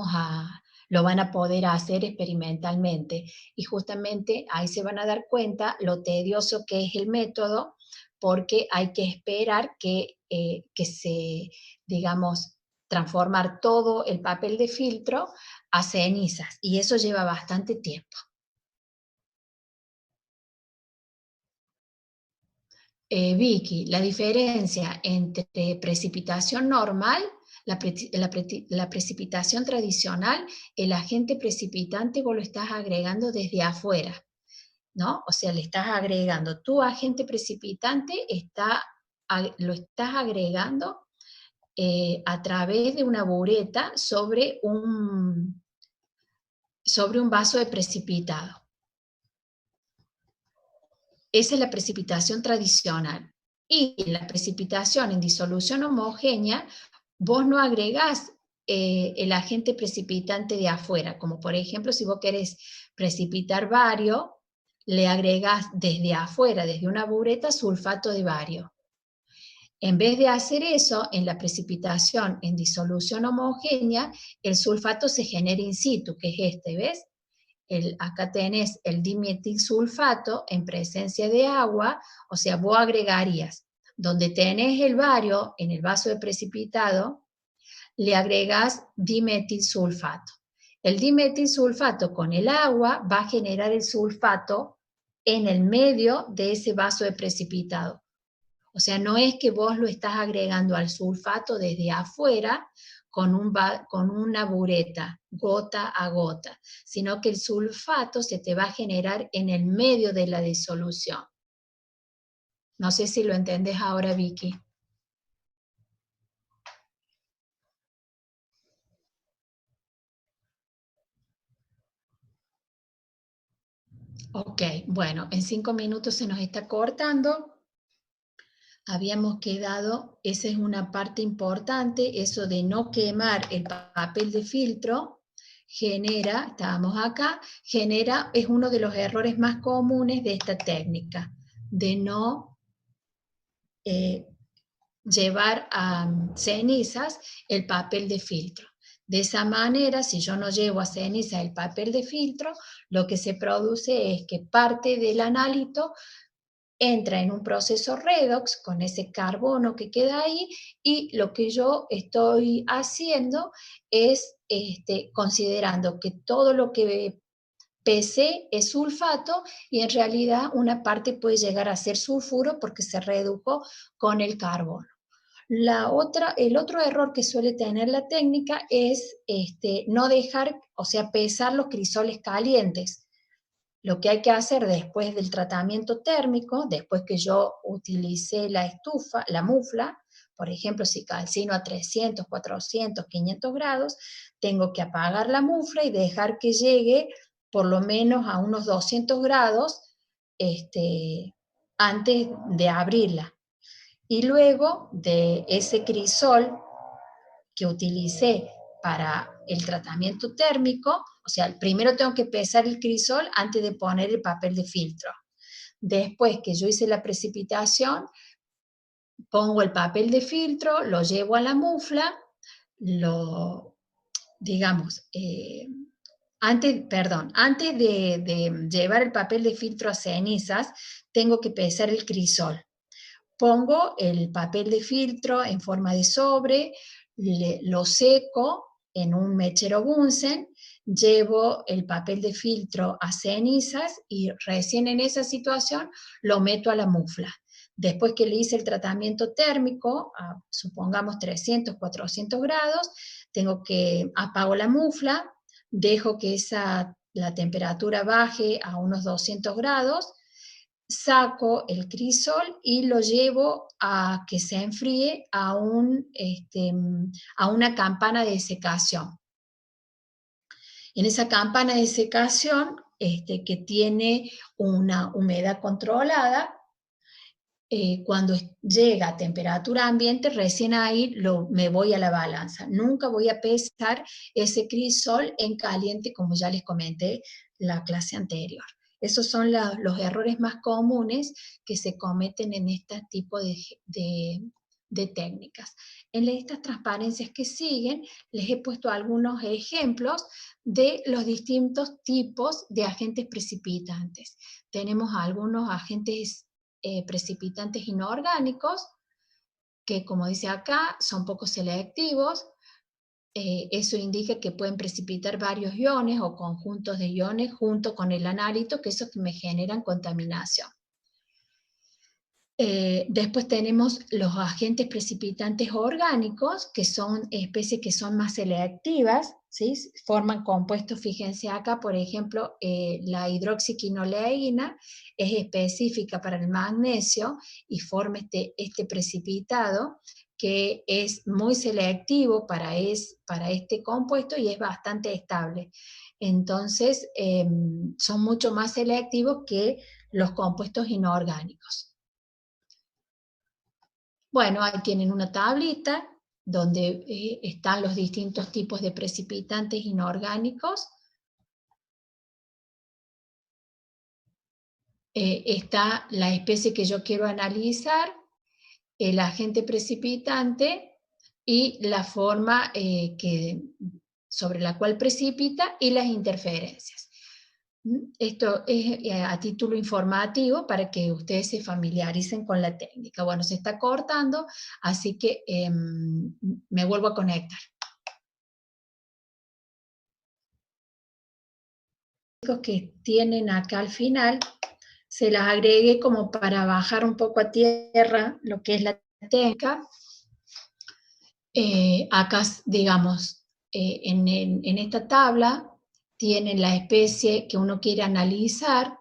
a poder hacer experimentalmente. Y justamente ahí se van a dar cuenta lo tedioso que es el método, porque hay que esperar que se, digamos, transformar todo el papel de filtro a cenizas, y eso lleva bastante tiempo. Vicky, la diferencia entre precipitación normal, la precipitación tradicional, el agente precipitante vos lo estás agregando desde afuera, ¿no? O sea, le estás agregando, tu agente precipitante lo estás agregando a través de una bureta sobre un vaso de precipitado. Esa es la precipitación tradicional. Y en la precipitación en disolución homogénea, vos no agregás el agente precipitante de afuera, como por ejemplo si vos querés precipitar bario, le agregás desde afuera, desde una bureta, sulfato de bario. En vez de hacer eso, en la precipitación en disolución homogénea, el sulfato se genera in situ, que es este, ¿ves? Acá tenés el dimetilsulfato en presencia de agua, o sea, vos agregarías, donde tenés el bario en el vaso de precipitado, le agregás dimetilsulfato. El dimetilsulfato con el agua va a generar el sulfato en el medio de ese vaso de precipitado. O sea, no es que vos lo estás agregando al sulfato desde afuera con una bureta, gota a gota, sino que el sulfato se te va a generar en el medio de la disolución. No sé si lo entendés ahora, Vicky. Ok, bueno, en 5 minutos se nos está cortando. Habíamos quedado, esa es una parte importante, eso de no quemar el papel de filtro, genera, estábamos acá, genera, es uno de los errores más comunes de esta técnica, de no llevar a cenizas el papel de filtro. De esa manera, si yo no llevo a ceniza el papel de filtro, lo que se produce es que parte del analito entra en un proceso redox con ese carbono que queda ahí, y lo que yo estoy haciendo es considerando que todo lo que pesé es sulfato, y en realidad una parte puede llegar a ser sulfuro porque se redujo con el carbono. El otro error que suele tener la técnica es no dejar, o sea, pesar los crisoles calientes. Lo que hay que hacer después del tratamiento térmico, después que yo utilicé la estufa, la mufla, por ejemplo, si calcino a 300, 400, 500 grados, tengo que apagar la mufla y dejar que llegue por lo menos a unos 200 grados antes de abrirla. Y luego de ese crisol que utilicé para el tratamiento térmico, o sea, primero tengo que pesar el crisol antes de poner el papel de filtro. Después que yo hice la precipitación, pongo el papel de filtro, lo llevo a la mufla, digamos, antes de llevar el papel de filtro a cenizas, tengo que pesar el crisol. Pongo el papel de filtro en forma de sobre, lo seco en un mechero Bunsen, llevo el papel de filtro a cenizas y recién en esa situación lo meto a la mufla. Después que le hice el tratamiento térmico, supongamos 300, 400 grados, apago la mufla, dejo que la temperatura baje a unos 200 grados, saco el crisol y lo llevo a que se enfríe a una campana de secación. En esa campana de secación, que tiene una humedad controlada, cuando llega a temperatura ambiente, recién ahí me voy a la balanza. Nunca voy a pesar ese crisol en caliente, como ya les comenté la clase anterior. Esos son los errores más comunes que se cometen en este tipo de técnicas. En estas transparencias que siguen, les he puesto algunos ejemplos de los distintos tipos de agentes precipitantes. Tenemos algunos agentes precipitantes inorgánicos, que como dice acá, son poco selectivos. Eso indica que pueden precipitar varios iones o conjuntos de iones junto con el analito, que esos que me generan contaminación. Después tenemos los agentes precipitantes orgánicos, que son especies que son más selectivas, ¿sí? Forman compuestos, fíjense acá, por ejemplo, la hidroxiquinoleína es específica para el magnesio y forma este precipitado que es muy selectivo para este compuesto y es bastante estable. Entonces, son mucho más selectivos que los compuestos inorgánicos. Bueno, ahí tienen una tablita donde están los distintos tipos de precipitantes inorgánicos. Está la especie que yo quiero analizar, el agente precipitante y la forma sobre la cual precipita y las interferencias. Esto es a título informativo para que ustedes se familiaricen con la técnica. Bueno, se está cortando, así que me vuelvo a conectar. Que tienen acá al final, se las agregué como para bajar un poco a tierra lo que es la técnica. Acá, digamos, en esta tabla tienen la especie que uno quiere analizar,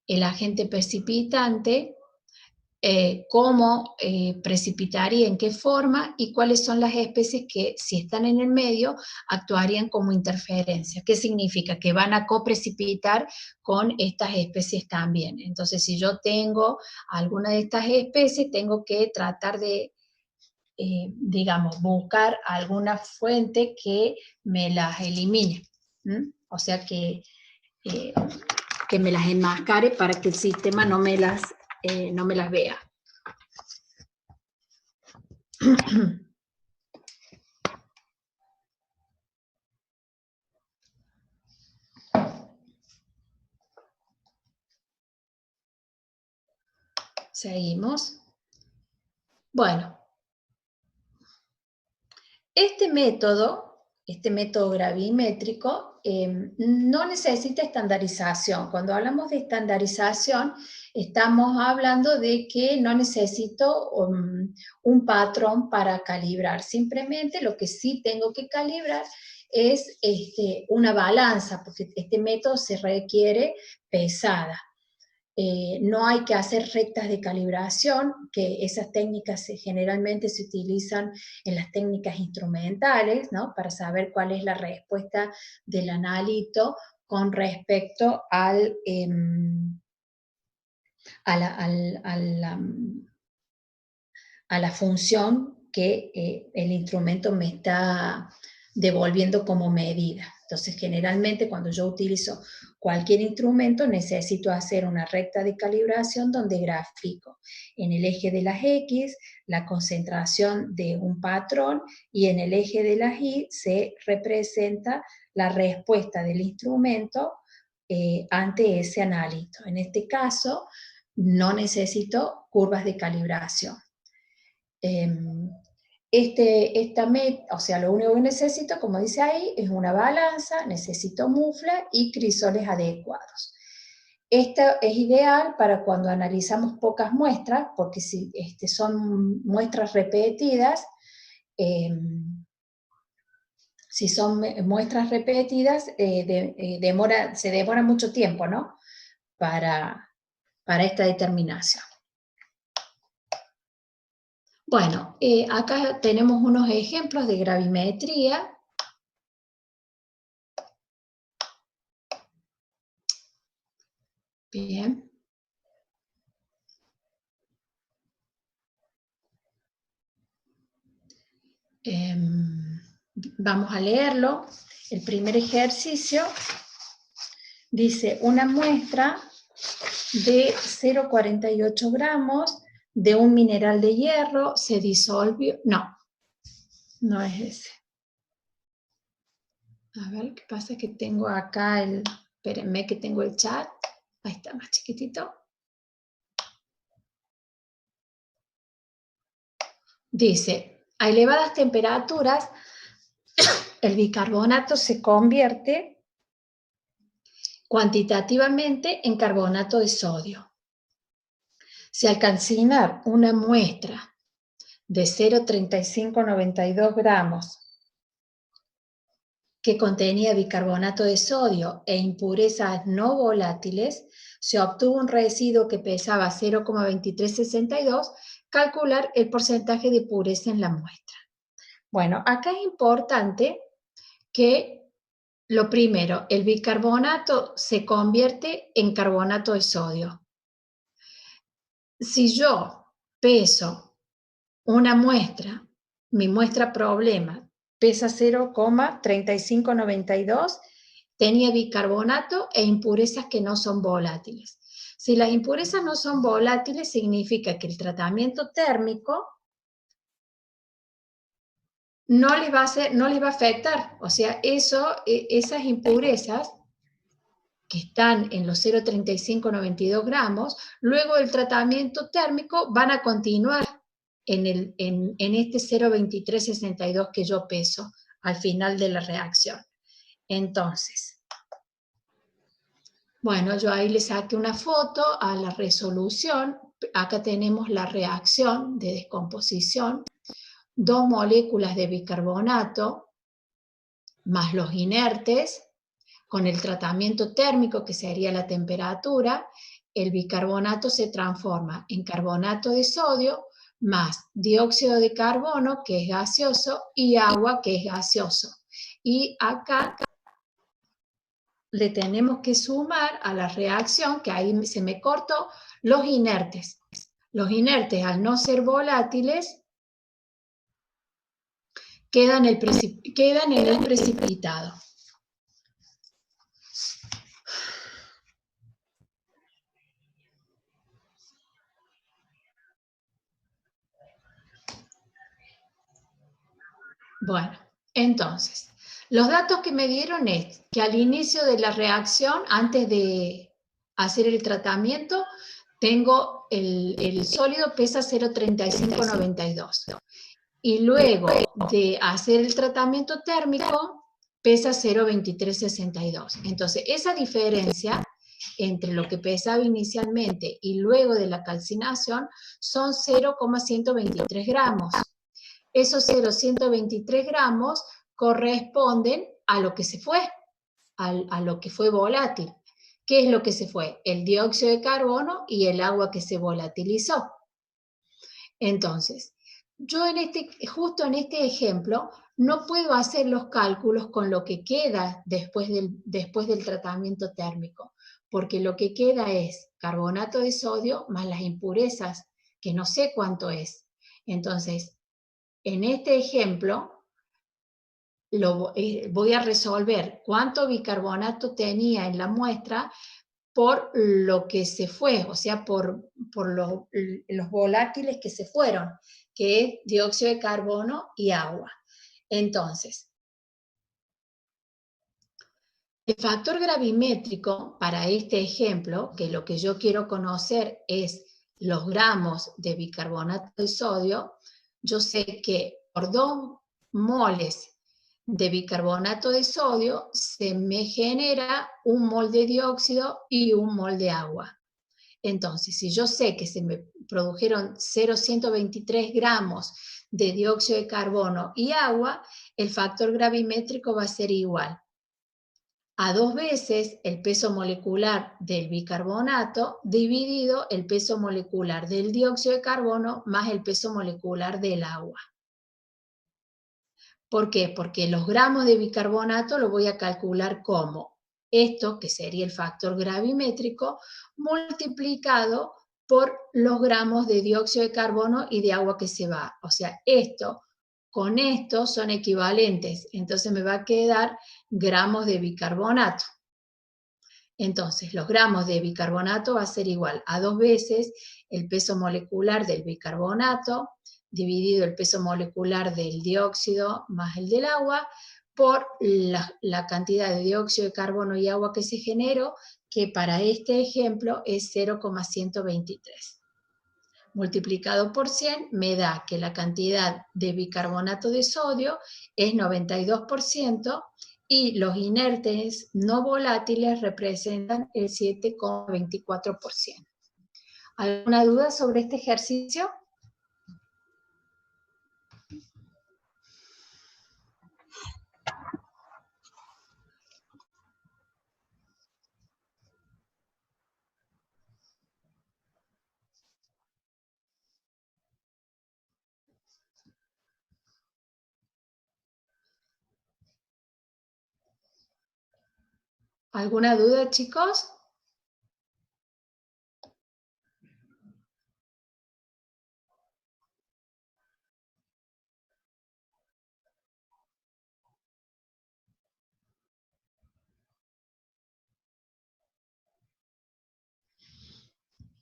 el agente precipitante, cómo precipitaría, en qué forma y cuáles son las especies que, si están en el medio, actuarían como interferencia. ¿Qué significa? Que van a coprecipitar con estas especies también. Entonces, si yo tengo alguna de estas especies, tengo que tratar de digamos, buscar alguna fuente que me las elimine. O sea que me las enmascare para que el sistema no me las vea. Seguimos. Bueno, este método gravimétrico, no necesita estandarización. Cuando hablamos de estandarización, estamos hablando de que no necesito un patrón para calibrar. Simplemente lo que sí tengo que calibrar es una balanza, porque este método se requiere pesada. No hay que hacer rectas de calibración, que esas técnicas generalmente se utilizan en las técnicas instrumentales, ¿no? Para saber cuál es la respuesta del analito con respecto a la función que el instrumento me está devolviendo como medida. Entonces, generalmente cuando yo utilizo cualquier instrumento, necesito hacer una recta de calibración donde grafico en el eje de las X la concentración de un patrón y en el eje de las Y se representa la respuesta del instrumento ante ese analito. En este caso, no necesito curvas de calibración. O sea, lo único que necesito, como dice ahí, es una balanza, necesito mufla y crisoles adecuados. Esto es ideal para cuando analizamos pocas muestras, porque si son muestras repetidas, se demora mucho tiempo, ¿no? Para esta determinación. Bueno, acá tenemos unos ejemplos de gravimetría. Bien. Vamos a leerlo. El primer ejercicio dice una muestra de 0,48 gramos de un mineral de hierro se disolvió. No es ese. A ver, ¿qué pasa? Que tengo acá espérenme que tengo el chat. Ahí está, más chiquitito. Dice, a elevadas temperaturas, el bicarbonato se convierte cuantitativamente en carbonato de sodio. Si al calcinar una muestra de 0,3592 gramos que contenía bicarbonato de sodio e impurezas no volátiles, se obtuvo un residuo que pesaba 0,2362, calcular el porcentaje de pureza en la muestra. Bueno, acá es importante que, lo primero, el bicarbonato se convierte en carbonato de sodio. Si yo peso una muestra, mi muestra problema pesa 0,3592, tenía bicarbonato e impurezas que no son volátiles. Si las impurezas no son volátiles, significa que el tratamiento térmico no les va a afectar. O sea, esas impurezas que están en los 0,3592 gramos, luego del tratamiento térmico van a continuar en este 0,2362 que yo peso al final de la reacción. Entonces, bueno, yo ahí le saqué una foto a la resolución. Acá tenemos la reacción de descomposición. 2 moléculas de bicarbonato más los inertes, con el tratamiento térmico, que sería la temperatura, el bicarbonato se transforma en carbonato de sodio más dióxido de carbono, que es gaseoso, y agua, que es gaseoso. Y acá le tenemos que sumar a la reacción, que ahí se me cortó, los inertes. Los inertes, al no ser volátiles, quedan en el precipitado. Bueno, entonces, los datos que me dieron es que al inicio de la reacción, antes de hacer el tratamiento, tengo el sólido pesa 0,3592. Y luego de hacer el tratamiento térmico, pesa 0,2362. Entonces, esa diferencia entre lo que pesaba inicialmente y luego de la calcinación son 0,123 gramos. Esos 0,123 gramos corresponden a lo que se fue, a lo que fue volátil. ¿Qué es lo que se fue? El dióxido de carbono y el agua que se volatilizó. Entonces, yo justo en este ejemplo no puedo hacer los cálculos con lo que queda después del tratamiento térmico, porque lo que queda es carbonato de sodio más las impurezas, que no sé cuánto es. Entonces, en este ejemplo, voy a resolver cuánto bicarbonato tenía en la muestra por lo que se fue, o sea, por los volátiles que se fueron, que es dióxido de carbono y agua. Entonces, el factor gravimétrico para este ejemplo, que lo que yo quiero conocer es los gramos de bicarbonato de sodio, yo sé que por 2 moles de bicarbonato de sodio se me genera 1 mol de dióxido y 1 mol de agua. Entonces, si yo sé que se me produjeron 0,123 gramos de dióxido de carbono y agua, el factor gravimétrico va a ser igual a 2 veces el peso molecular del bicarbonato dividido el peso molecular del dióxido de carbono más el peso molecular del agua. ¿Por qué? Porque los gramos de bicarbonato lo voy a calcular como esto, que sería el factor gravimétrico, multiplicado por los gramos de dióxido de carbono y de agua que se va. O sea, esto con esto son equivalentes. Entonces me va a quedar gramos de bicarbonato. Entonces, los gramos de bicarbonato va a ser igual a 2 veces el peso molecular del bicarbonato dividido el peso molecular del dióxido más el del agua por la cantidad de dióxido de carbono y agua que se generó, que para este ejemplo es 0,123. Multiplicado por 100 me da que la cantidad de bicarbonato de sodio es 92% y los inertes no volátiles representan el 7,24%. ¿Alguna duda sobre este ejercicio? ¿Alguna duda, chicos?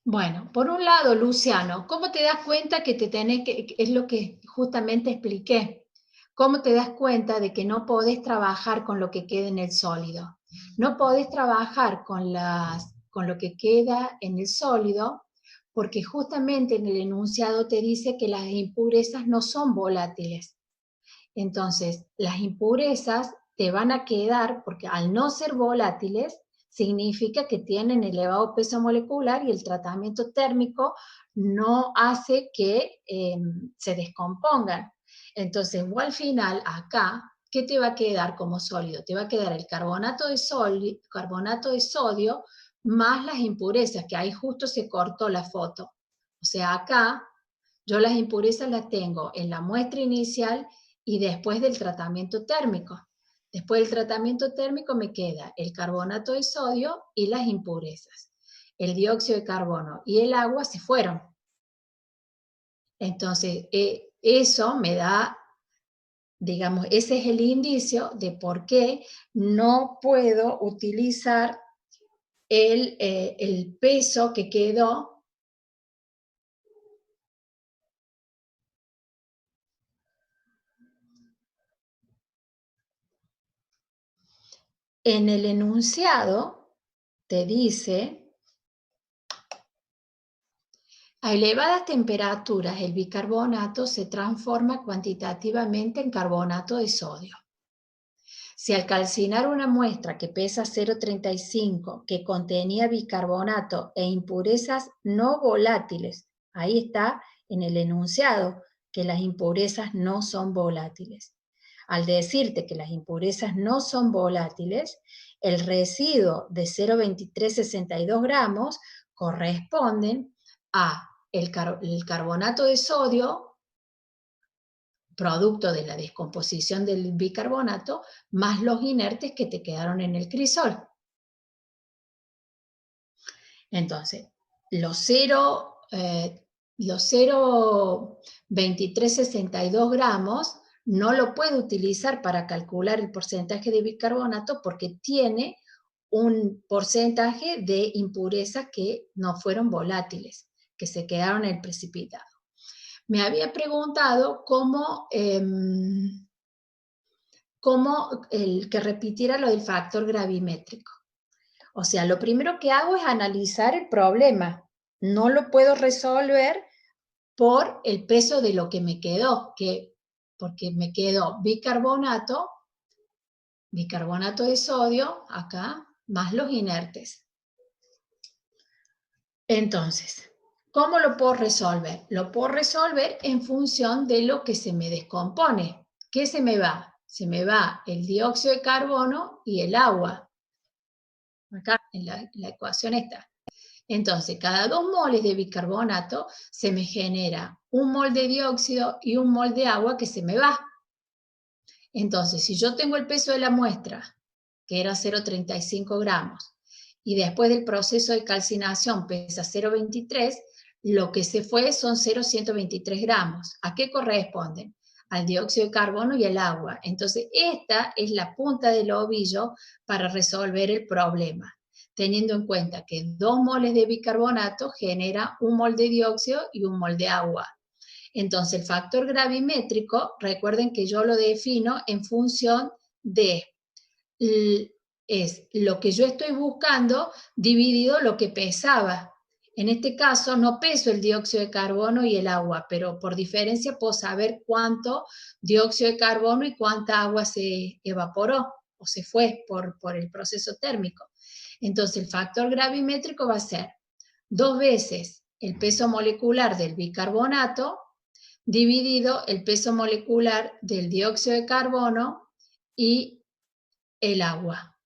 Bueno, por un lado, Luciano, ¿cómo te das cuenta que te tenés que, es lo que justamente expliqué? ¿Cómo te das cuenta de que no podés trabajar con lo que queda en el sólido? No podés trabajar con lo que queda en el sólido porque justamente en el enunciado te dice que las impurezas no son volátiles. Entonces, las impurezas te van a quedar, porque al no ser volátiles, significa que tienen elevado peso molecular y el tratamiento térmico no hace que se descompongan. Entonces, o al final, acá, ¿qué te va a quedar como sólido? Te va a quedar el carbonato de sodio más las impurezas, que ahí justo se cortó la foto. O sea, acá yo las impurezas las tengo en la muestra inicial y después del tratamiento térmico. Después del tratamiento térmico me queda el carbonato de sodio y las impurezas. El dióxido de carbono y el agua se fueron. Entonces, eso me da, digamos, ese es el indicio de por qué no puedo utilizar el peso que quedó. en el enunciado te dice: a elevadas temperaturas el bicarbonato se transforma cuantitativamente en carbonato de sodio. Si al calcinar una muestra que pesa 0,35 que contenía bicarbonato e impurezas no volátiles, ahí está en el enunciado que las impurezas no son volátiles. Al decirte que las impurezas no son volátiles, el residuo de 0,2362 gramos corresponden a el carbonato de sodio, producto de la descomposición del bicarbonato, más los inertes que te quedaron en el crisol. Entonces, los 0,2362 gramos no lo puedo utilizar para calcular el porcentaje de bicarbonato porque tiene un porcentaje de impurezas que no fueron volátiles, que se quedaron en el precipitado. Me había preguntado cómo el que repitiera lo del factor gravimétrico. O sea, lo primero que hago es analizar el problema. No lo puedo resolver por el peso de lo que me quedó, porque me quedó bicarbonato de sodio, acá, más los inertes. Entonces, ¿cómo lo puedo resolver? Lo puedo resolver en función de lo que se me descompone. ¿Qué se me va? Se me va el dióxido de carbono y el agua. Acá en la ecuación está. Entonces, cada 2 moles de bicarbonato se me genera 1 mol de dióxido y 1 mol de agua que se me va. Entonces, si yo tengo el peso de la muestra, que era 0,35 gramos, y después del proceso de calcinación pesa 0,23, lo que se fue son 0,123 gramos. ¿A qué corresponden? Al dióxido de carbono y el agua. Entonces, esta es la punta del ovillo para resolver el problema, teniendo en cuenta que 2 moles de bicarbonato genera 1 mol de dióxido y 1 mol de agua. Entonces, el factor gravimétrico, recuerden que yo lo defino en función de es lo que yo estoy buscando dividido lo que pesaba. En este caso no peso el dióxido de carbono y el agua, pero por diferencia puedo saber cuánto dióxido de carbono y cuánta agua se evaporó o se fue por el proceso térmico. Entonces el factor gravimétrico va a ser 2 veces el peso molecular del bicarbonato dividido el peso molecular del dióxido de carbono y el agua.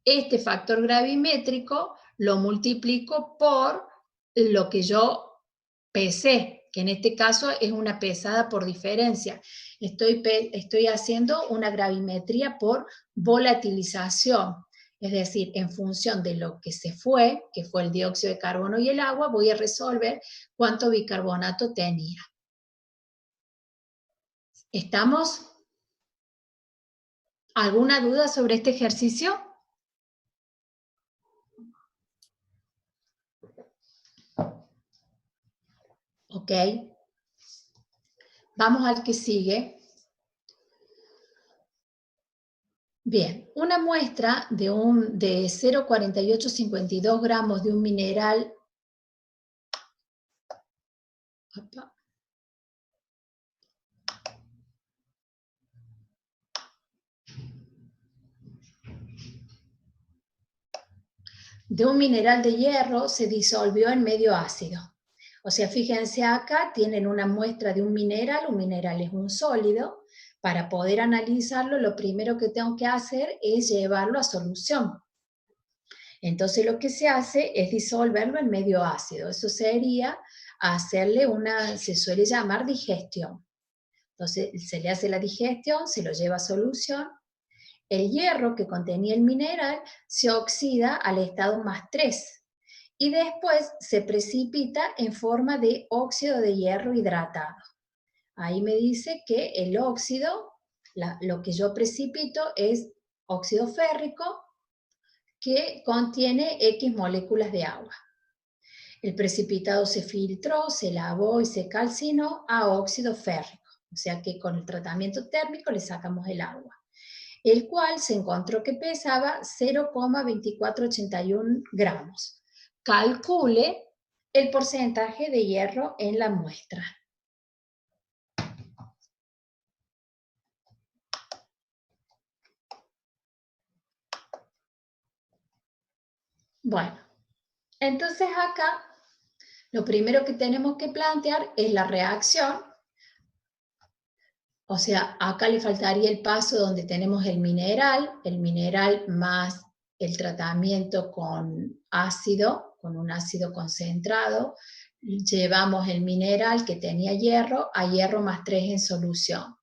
Este factor gravimétrico lo multiplico por lo que yo pesé, que en este caso es una pesada por diferencia. Estoy haciendo una gravimetría por volatilización, es decir, en función de lo que se fue, que fue el dióxido de carbono y el agua, voy a resolver cuánto bicarbonato tenía. ¿Estamos? ¿Alguna duda sobre este ejercicio? Ok. Vamos al que sigue. Bien, una muestra de 0,4852 gramos de un mineral de hierro se disolvió en medio ácido. O sea, fíjense acá, tienen una muestra de un mineral es un sólido. Para poder analizarlo, lo primero que tengo que hacer es llevarlo a solución. Entonces lo que se hace es disolverlo en medio ácido. Eso sería hacerle se suele llamar digestión. Entonces se le hace la digestión, se lo lleva a solución. El hierro que contenía el mineral se oxida al estado +3 y después se precipita en forma de óxido de hierro hidratado. Ahí me dice que el óxido, lo que yo precipito es óxido férrico que contiene X moléculas de agua. El precipitado se filtró, se lavó y se calcinó a óxido férrico, o sea que con el tratamiento térmico le sacamos el agua. el cual se encontró que pesaba 0,2481 gramos. Calcule el porcentaje de hierro en la muestra. Bueno, entonces acá lo primero que tenemos que plantear es la reacción. O sea, acá le faltaría el paso donde tenemos el mineral más el tratamiento con ácido, con un ácido concentrado. Llevamos el mineral que tenía hierro a hierro más 3 en solución.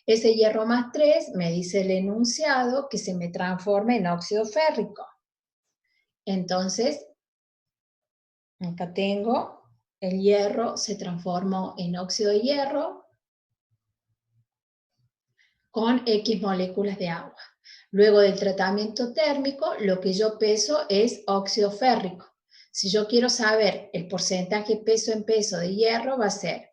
Ese hierro más 3 me dice el enunciado que se me transforme en óxido férrico. Entonces, acá tengo el hierro, se transformó en óxido de hierro con X moléculas de agua. Luego del tratamiento térmico, lo que yo peso es óxido férrico. Si yo quiero saber el porcentaje peso en peso de hierro, va a ser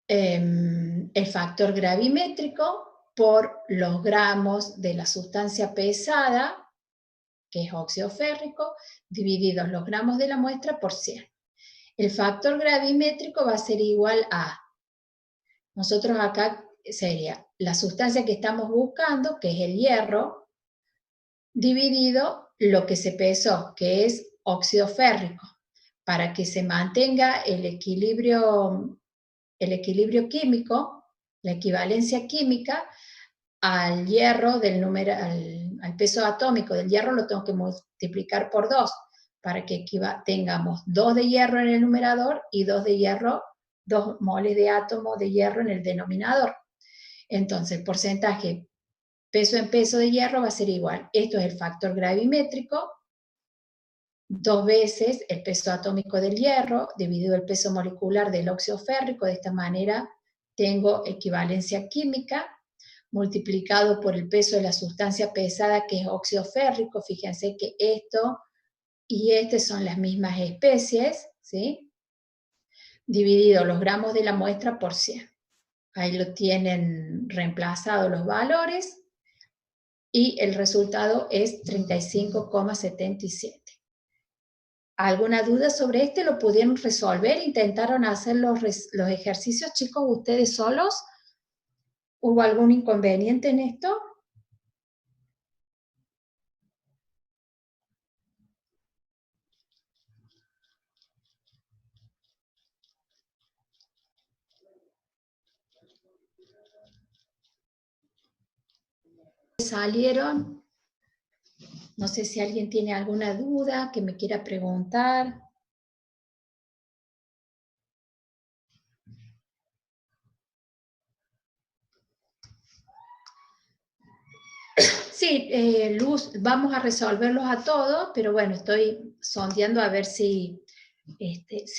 el factor gravimétrico por los gramos de la sustancia pesada, que es óxido férrico, divididos los gramos de la muestra por 100. El factor gravimétrico va a ser igual a, nosotros acá sería la sustancia que estamos buscando, que es el hierro, dividido lo que se pesó, que es óxido férrico, para que se mantenga el equilibrio químico, la equivalencia química al hierro del número, al peso atómico del hierro lo tengo que multiplicar por 2 para que tengamos 2 de hierro en el numerador y 2 de hierro, 2 moles de átomo de hierro en el denominador. Entonces, el porcentaje peso en peso de hierro va a ser igual. Esto es el factor gravimétrico, 2 veces el peso atómico del hierro, dividido el peso molecular del óxido férrico. De esta manera tengo equivalencia química, multiplicado por el peso de la sustancia pesada, que es óxido férrico. Fíjense que esto y este son las mismas especies, ¿sí? Dividido los gramos de la muestra por 100. Ahí lo tienen reemplazado los valores y el resultado es 35,77. ¿Alguna duda sobre este? ¿Lo pudieron resolver? ¿Intentaron hacer los ejercicios, chicos, ustedes solos? ¿Hubo algún inconveniente en esto? ¿Salieron? No sé si alguien tiene alguna duda que me quiera preguntar. Sí, Luz, vamos a resolverlos a todos, pero bueno, estoy sondeando a ver si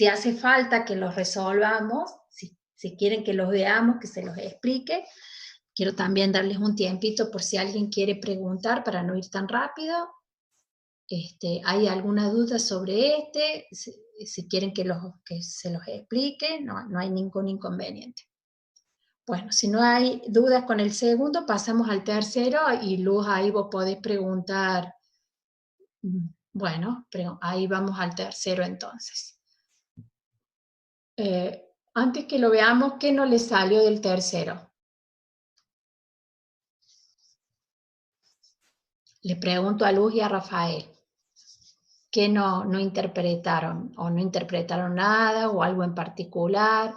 hace falta que los resolvamos, si quieren que los veamos, que se los explique. Quiero también darles un tiempito por si alguien quiere preguntar para no ir tan rápido. ¿Hay alguna duda sobre este? Si quieren que se los explique, no hay ningún inconveniente. Bueno, si no hay dudas con el segundo, pasamos al tercero y Luz, ahí vos podés preguntar. Bueno, pero ahí vamos al tercero entonces. Antes que lo veamos, ¿qué no le salió del tercero? Le pregunto a Luz y a Rafael. ¿Qué no interpretaron? ¿O no interpretaron nada o algo en particular?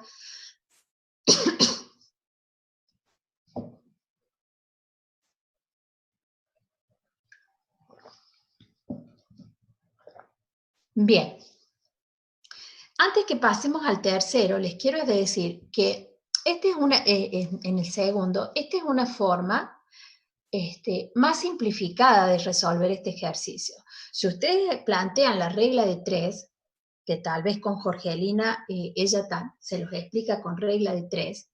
Bien. Antes que pasemos al tercero, les quiero decir que en el segundo, esta es una forma más simplificada de resolver este ejercicio. Si ustedes plantean la regla de 3, que tal vez con Jorgelina ella se los explica con regla de 3,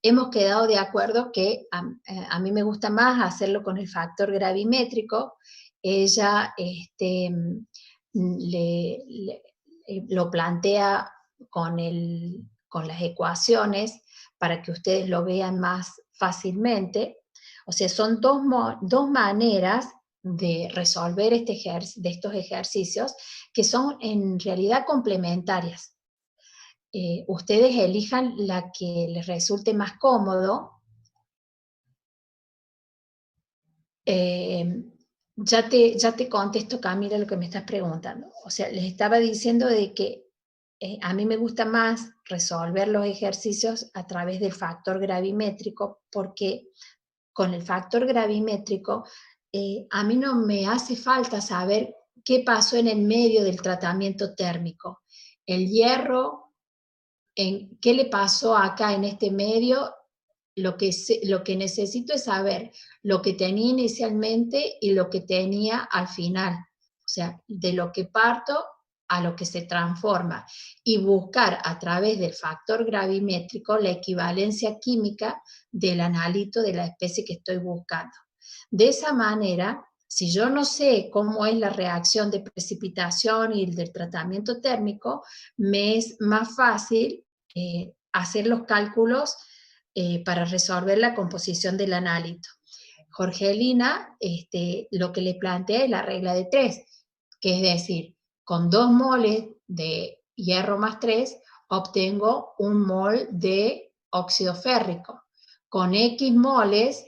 hemos quedado de acuerdo que a mí me gusta más hacerlo con el factor gravimétrico. Ella lo plantea con las ecuaciones para que ustedes lo vean más fácilmente. O sea, son dos maneras de resolver estos ejercicios que son en realidad complementarias. Ustedes elijan la que les resulte más cómodo. Ya te contesto, Camila, lo que me estás preguntando. O sea, les estaba diciendo de que a mí me gusta más resolver los ejercicios a través del factor gravimétrico, porque con el factor gravimétrico a mí no me hace falta saber qué pasó en el medio del tratamiento térmico. El hierro, ¿qué le pasó acá en este medio? Lo que necesito es saber lo que tenía inicialmente y lo que tenía al final. O sea, de lo que parto a lo que se transforma. Y buscar a través del factor gravimétrico la equivalencia química del analito de la especie que estoy buscando. De esa manera, si yo no sé cómo es la reacción de precipitación y del tratamiento térmico, me es más fácil hacer los cálculos para resolver la composición del analito. Jorgelina lo que le plantea es la regla de 3, que es decir, con 2 moles de hierro más 3 obtengo 1 mol de óxido férrico. Con X moles,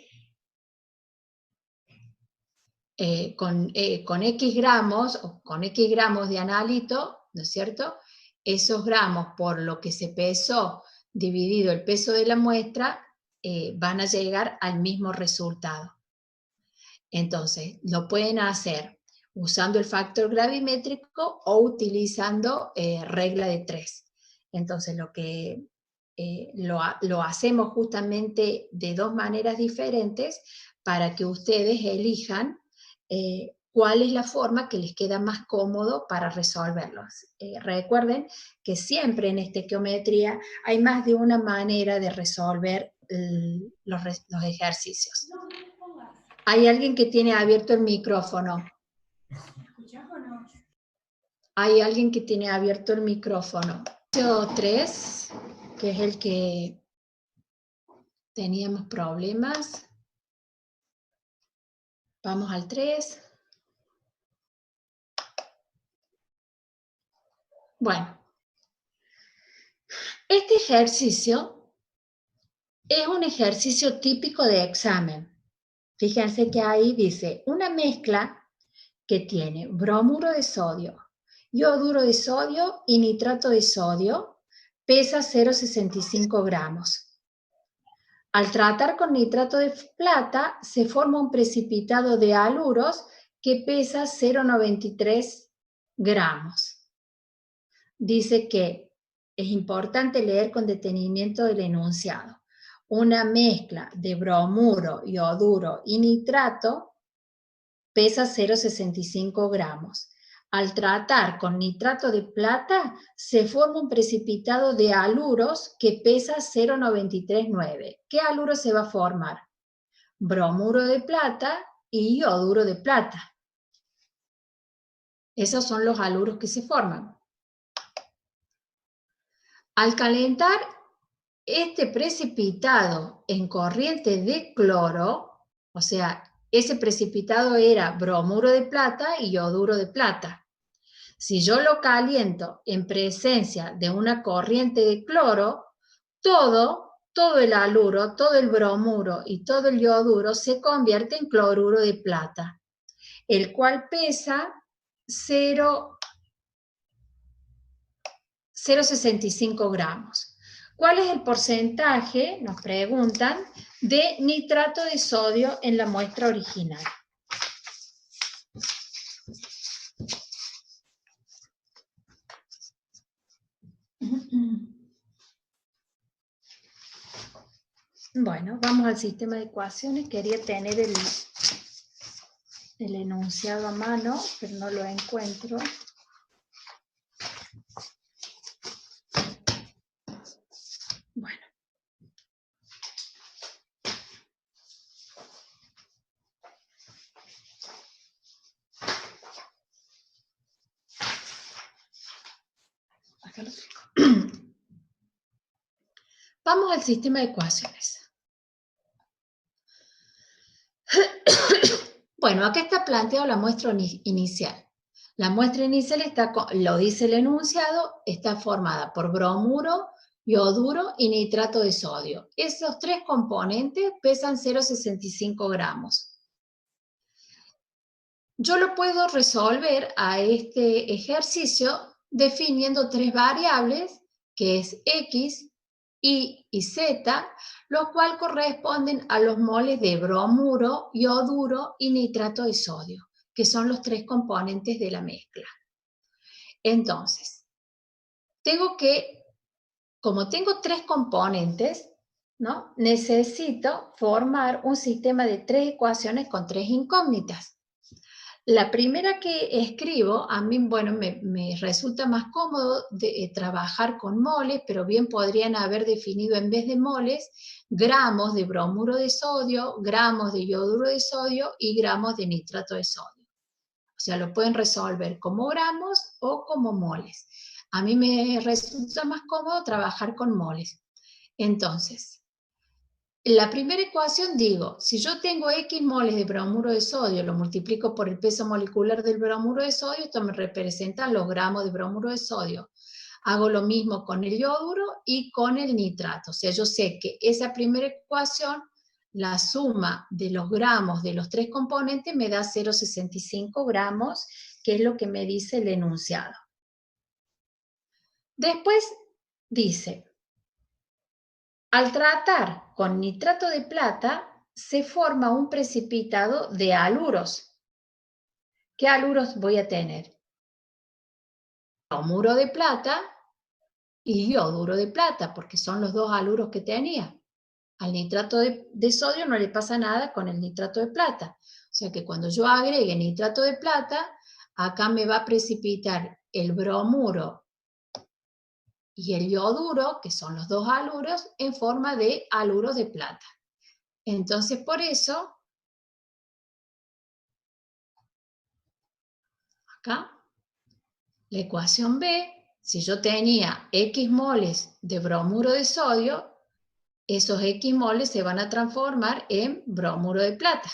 con X gramos, o con X gramos de analito, ¿no es cierto? Esos gramos por lo que se pesó dividido el peso de la muestra, van a llegar al mismo resultado. Entonces, lo pueden hacer usando el factor gravimétrico o utilizando regla de 3. Entonces, lo hacemos justamente de 2 maneras diferentes para que ustedes elijan cuál es la forma que les queda más cómodo para resolverlos. Recuerden que siempre en estequiometría hay más de una manera de resolver los ejercicios. Hay alguien que tiene abierto el micrófono. ¿Escuchás o no? Hay alguien que tiene abierto el micrófono. 3, que es el que teníamos problemas. Vamos al 3. Bueno, este ejercicio es un ejercicio típico de examen. Fíjense que ahí dice una mezcla que tiene bromuro de sodio, ioduro de sodio y nitrato de sodio, pesa 0,65 gramos. Al tratar con nitrato de plata, se forma un precipitado de haluros que pesa 0,93 gramos. Dice que es importante leer con detenimiento el enunciado. Una mezcla de bromuro, ioduro y nitrato pesa 0,65 gramos. Al tratar con nitrato de plata, se forma un precipitado de haluros que pesa 0,939. ¿Qué haluro se va a formar? Bromuro de plata y ioduro de plata. Esos son los haluros que se forman. Al calentar este precipitado en corriente de cloro, o sea, ese precipitado era bromuro de plata y ioduro de plata. Si yo lo caliento en presencia de una corriente de cloro, todo el haluro, todo el bromuro y todo el ioduro se convierte en cloruro de plata, el cual pesa 0,65 gramos. ¿Cuál es el porcentaje, nos preguntan, de nitrato de sodio en la muestra original? Bueno, vamos al sistema de ecuaciones. Quería tener el enunciado a mano, pero no lo encuentro. Bueno. Acá lo tengo. Vamos al sistema de ecuaciones. Bueno, acá está planteado la muestra inicial. La muestra inicial está, lo dice el enunciado, está formada por bromuro, yoduro y nitrato de sodio. Esos tres componentes pesan 0,65 gramos. Yo lo puedo resolver a este ejercicio definiendo tres variables, que es X, Y y Z, los cuales corresponden a los moles de bromuro, yoduro y nitrato de sodio, que son los tres componentes de la mezcla. Entonces, como tengo tres componentes, ¿no? Necesito formar un sistema de tres ecuaciones con tres incógnitas. La primera que escribo, a mí, bueno, me resulta más cómodo trabajar con moles, pero bien podrían haber definido en vez de moles, gramos de bromuro de sodio, gramos de yoduro de sodio y gramos de nitrato de sodio. O sea, lo pueden resolver como gramos o como moles. A mí me resulta más cómodo trabajar con moles. Entonces, en la primera ecuación digo, si yo tengo X moles de bromuro de sodio, lo multiplico por el peso molecular del bromuro de sodio, esto me representa los gramos de bromuro de sodio. Hago lo mismo con el yoduro y con el nitrato. O sea, yo sé que esa primera ecuación, la suma de los gramos de los tres componentes me da 0,65 gramos, que es lo que me dice el enunciado. Después dice, al tratar con nitrato de plata, se forma un precipitado de haluros. ¿Qué haluros voy a tener? Bromuro de plata y yoduro de plata, porque son los dos haluros que tenía. Al nitrato de sodio no le pasa nada con el nitrato de plata. O sea que cuando yo agregue nitrato de plata, acá me va a precipitar el bromuro y el yoduro, que son los dos haluros, en forma de haluros de plata. Entonces, por eso, acá, la ecuación B, si yo tenía X moles de bromuro de sodio, esos X moles se van a transformar en bromuro de plata.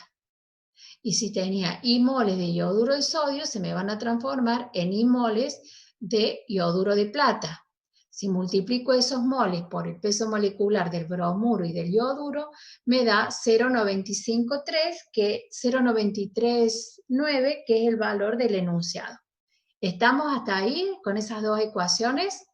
Y si tenía I moles de yoduro de sodio, se me van a transformar en I moles de yoduro de plata. Si multiplico esos moles por el peso molecular del bromuro y del yoduro, me da 0,939, que es el valor del enunciado. ¿Estamos hasta ahí con esas dos ecuaciones?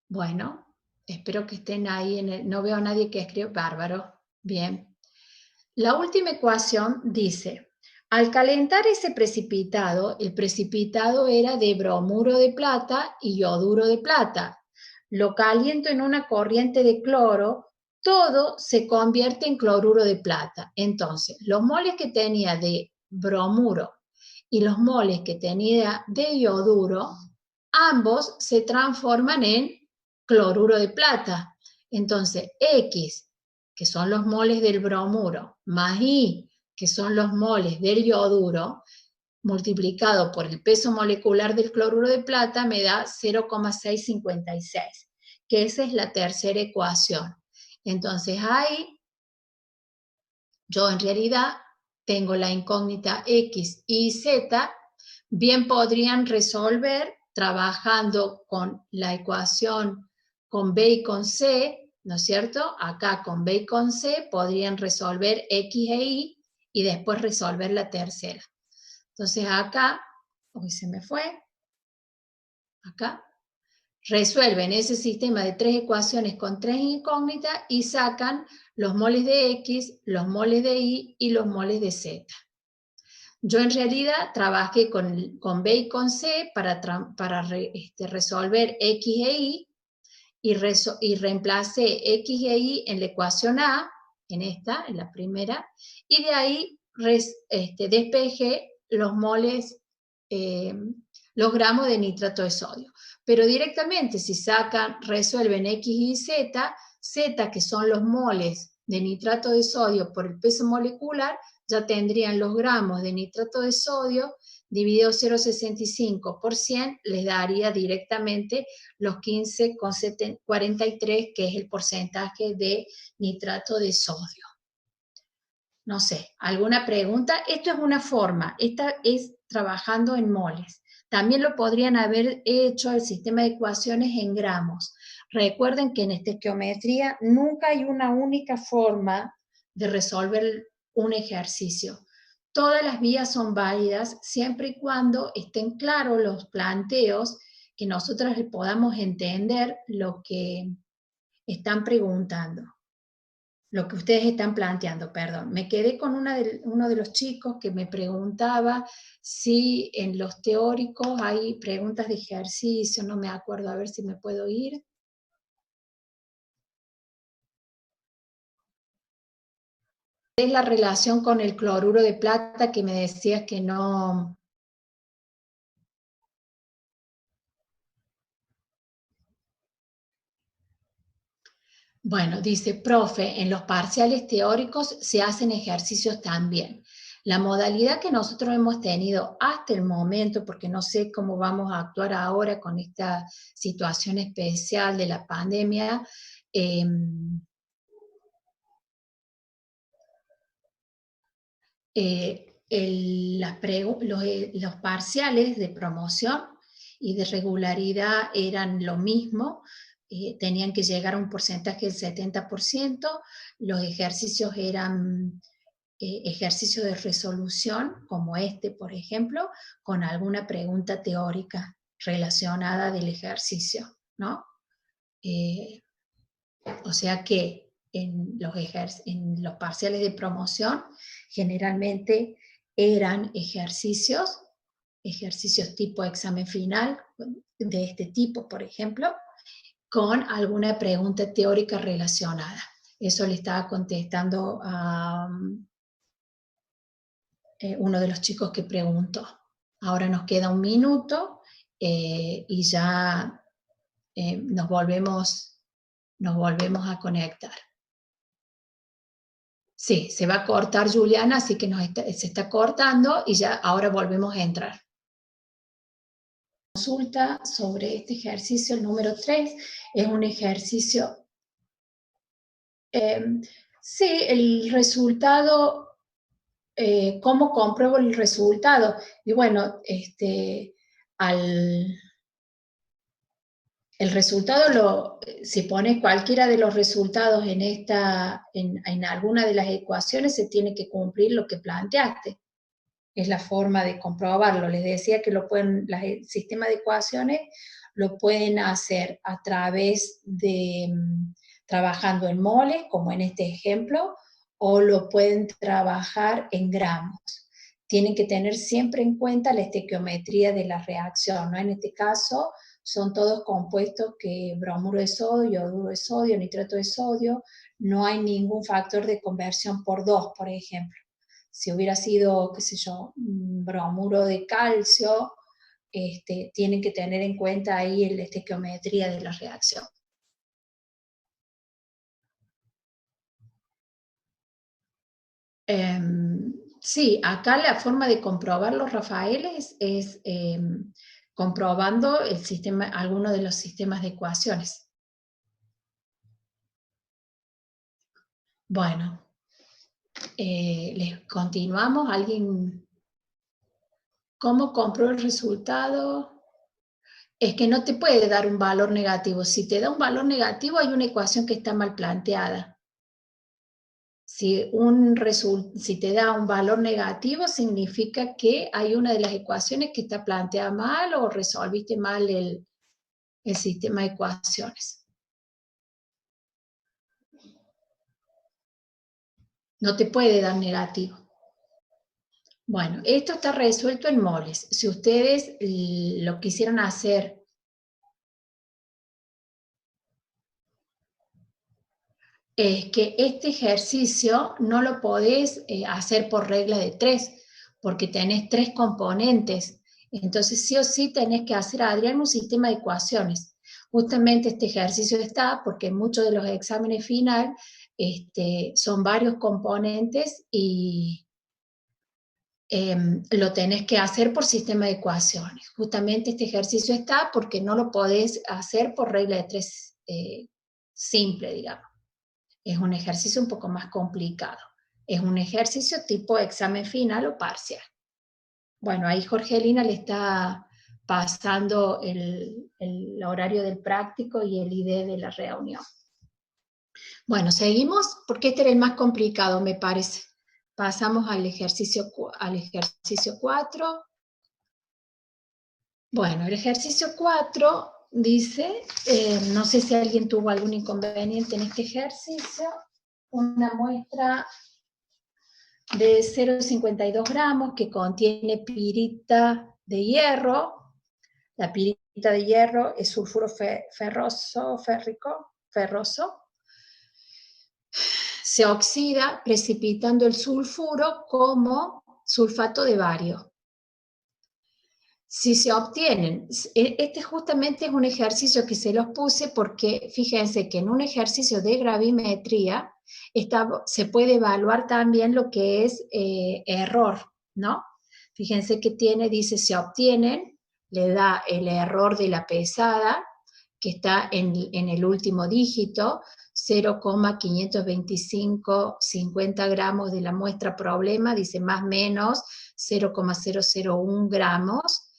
Bueno, espero que estén ahí. No veo a nadie que escriba. Bárbaro. Bien. La última ecuación dice, al calentar ese precipitado, el precipitado era de bromuro de plata y yoduro de plata. Lo caliento en una corriente de cloro, todo se convierte en cloruro de plata. Entonces, los moles que tenía de bromuro y los moles que tenía de yoduro, ambos se transforman en cloruro de plata. Entonces, X, que son los moles del bromuro, más I, que son los moles del yoduro, multiplicado por el peso molecular del cloruro de plata, me da 0,656, que esa es la tercera ecuación. Entonces, ahí yo en realidad tengo la incógnita X y Z, bien podrían resolver trabajando con la ecuación con B y con C, ¿no es cierto? Acá con B y con C podrían resolver X e Y y después resolver la tercera. Entonces acá, uy, se me fue, acá, resuelven ese sistema de tres ecuaciones con tres incógnitas y sacan los moles de X, los moles de Y y los moles de Z. Yo en realidad trabajé con B y con C para resolver X e Y y reemplacé X e Y en la ecuación A, en esta, en la primera, y de ahí despejé los moles, los gramos de nitrato de sodio. Pero directamente si resuelven X y Z, Z, que son los moles de nitrato de sodio por el peso molecular, ya tendrían los gramos de nitrato de sodio dividido 0,65 por 100, les daría directamente los 15,43, que es el porcentaje de nitrato de sodio. No sé, ¿alguna pregunta? Esto es una forma, esta es trabajando en moles. También lo podrían haber hecho el sistema de ecuaciones en gramos. Recuerden que en estequiometría nunca hay una única forma de resolver un ejercicio. Todas las vías son válidas siempre y cuando estén claros los planteos, que nosotros podamos entender lo que están preguntando. Lo que ustedes están planteando, perdón. Me quedé con uno de los chicos que me preguntaba si en los teóricos hay preguntas de ejercicio, no me acuerdo, a ver si me puedo ir. Es la relación con el cloruro de plata que me decías que no. Bueno, dice, profe, en los parciales teóricos se hacen ejercicios también. La modalidad que nosotros hemos tenido hasta el momento, porque no sé cómo vamos a actuar ahora con esta situación especial de la pandemia, los parciales de promoción y de regularidad eran lo mismo, tenían que llegar a un porcentaje del 70%, los ejercicios eran ejercicios de resolución, como este, por ejemplo, con alguna pregunta teórica relacionada del ejercicio, ¿no? O sea que en los parciales de promoción generalmente eran ejercicios tipo examen final, de este tipo, por ejemplo, con alguna pregunta teórica relacionada. Eso le estaba contestando a uno de los chicos que preguntó. Ahora nos queda un minuto y ya nos volvemos a conectar. Sí, se va a cortar Juliana, así que se está cortando y ya ahora volvemos a entrar. Consulta sobre este ejercicio, el número 3, es un ejercicio, sí, el resultado, ¿cómo compruebo el resultado? Y bueno, el resultado, si pones cualquiera de los resultados en alguna de las ecuaciones, se tiene que cumplir lo que planteaste. Es la forma de comprobarlo. Les decía que el sistema de ecuaciones lo pueden hacer a través de trabajando en moles, como en este ejemplo, o lo pueden trabajar en gramos. Tienen que tener siempre en cuenta la estequiometría de la reacción, ¿no? En este caso son todos compuestos que bromuro de sodio, yoduro de sodio, nitrato de sodio, no hay ningún factor de conversión por 2, por ejemplo. Si hubiera sido, qué sé yo, bromuro de calcio, tienen que tener en cuenta ahí la estequiometría de la reacción. Sí, acá la forma de comprobar los Rafaeles es comprobando alguno de los sistemas de ecuaciones. Bueno, les continuamos. ¿Alguien? ¿Cómo compro el resultado? Es que no te puede dar un valor negativo. Si te da un valor negativo, hay una ecuación que está mal planteada. Si te da un valor negativo, significa que hay una de las ecuaciones que está planteada mal o resolviste mal el sistema de ecuaciones. No te puede dar negativo. Bueno, esto está resuelto en moles. Si ustedes lo quisieran hacer es que este ejercicio no lo podés hacer por regla de 3, porque tenés 3 componentes. Entonces, sí o sí tenés que hacer, Adrián, un sistema de ecuaciones. Justamente este ejercicio está porque en muchos de los exámenes final son varios componentes y lo tenés que hacer por sistema de ecuaciones. Justamente este ejercicio está porque no lo podés hacer por regla de tres simple, digamos. Es un ejercicio un poco más complicado. Es un ejercicio tipo examen final o parcial. Bueno, ahí Jorgelina le está pasando el horario del práctico y el ID de la reunión. Bueno, seguimos, porque este era el más complicado, me parece. Pasamos al ejercicio 4. Bueno, el ejercicio 4 dice, no sé si alguien tuvo algún inconveniente en este ejercicio, una muestra de 0,52 gramos que contiene pirita de hierro. La pirita de hierro es sulfuro ferroso. Se oxida precipitando el sulfuro como sulfato de bario. Si se obtienen, este justamente es un ejercicio que se los puse porque fíjense que en un ejercicio de gravimetría se puede evaluar también lo que es error, ¿no? Fíjense que dice se obtienen, le da el error de la pesada, que está en el último dígito, 0,525-50 gramos de la muestra problema, dice más menos 0,001 gramos.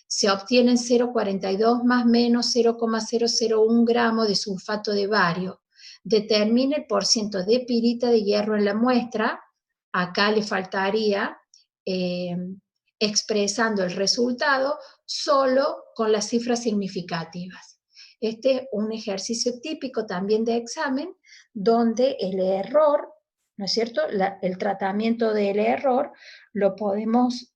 Se obtienen 0,42 más menos 0,001 gramos de sulfato de bario. Determine el porcentaje de pirita de hierro en la muestra. Acá le faltaría expresando el resultado solo con las cifras significativas. Este es un ejercicio típico también de examen, donde el error, ¿no es cierto? El tratamiento del error lo podemos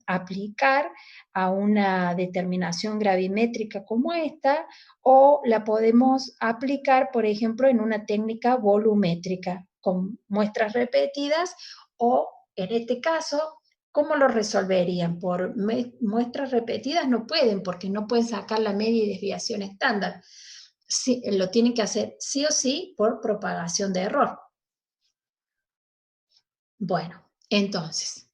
aplicar a una determinación gravimétrica como esta, o la podemos aplicar, por ejemplo, en una técnica volumétrica, con muestras repetidas, o en este caso, ¿cómo lo resolverían? Por muestras repetidas no pueden, porque no pueden sacar la media y desviación estándar. Sí, lo tienen que hacer sí o sí por propagación de error. Bueno, entonces,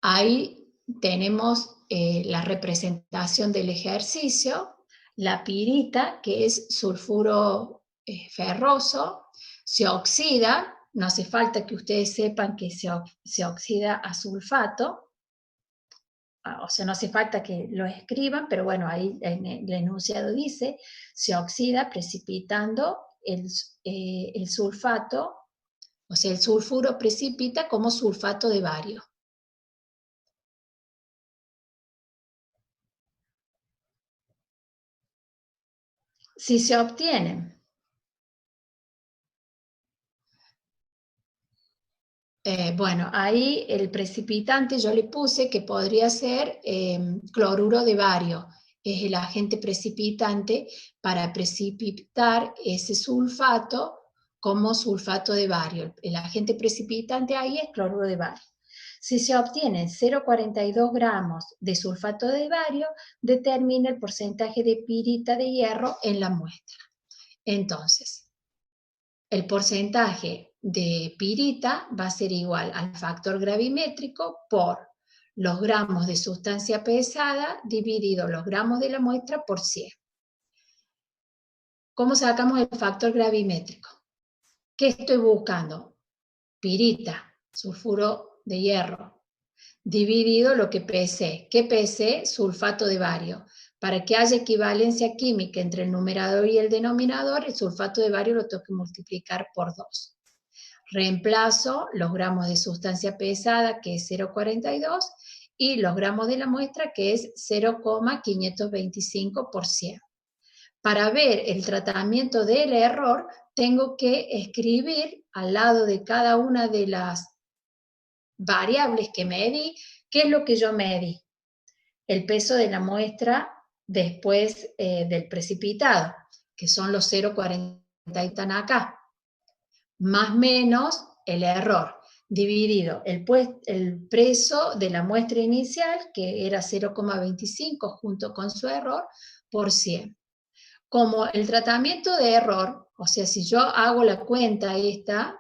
ahí tenemos la representación del ejercicio, la pirita, que es sulfuro ferroso, se oxida, no hace falta que ustedes sepan que se oxida a sulfato, o sea, no hace falta que lo escriban, pero bueno, ahí en el enunciado dice, se oxida precipitando el sulfato, o sea, el sulfuro precipita como sulfato de bario. Si se obtienen bueno, ahí el precipitante yo le puse que podría ser cloruro de bario, es el agente precipitante para precipitar ese sulfato como sulfato de bario. El agente precipitante ahí es cloruro de bario. Si se obtienen 0,42 gramos de sulfato de bario, determina el porcentaje de pirita de hierro en la muestra. Entonces, el porcentaje de pirita va a ser igual al factor gravimétrico por los gramos de sustancia pesada dividido los gramos de la muestra por 100. ¿Cómo sacamos el factor gravimétrico? ¿Qué estoy buscando? Pirita, sulfuro de hierro, dividido lo que pesé. ¿Qué pesé? Sulfato de bario. Para que haya equivalencia química entre el numerador y el denominador, el sulfato de bario lo tengo que multiplicar por 2. Reemplazo los gramos de sustancia pesada, que es 0,42, y los gramos de la muestra, que es 0,525 por 100. Para ver el tratamiento del error, tengo que escribir al lado de cada una de las variables que medí, qué es lo que yo medí. El peso de la muestra después del precipitado, que son los 0,40 y están acá, más menos el error, dividido el peso de la muestra inicial, que era 0,25 junto con su error, por 100. Como el tratamiento de error, o sea, si yo hago la cuenta esta,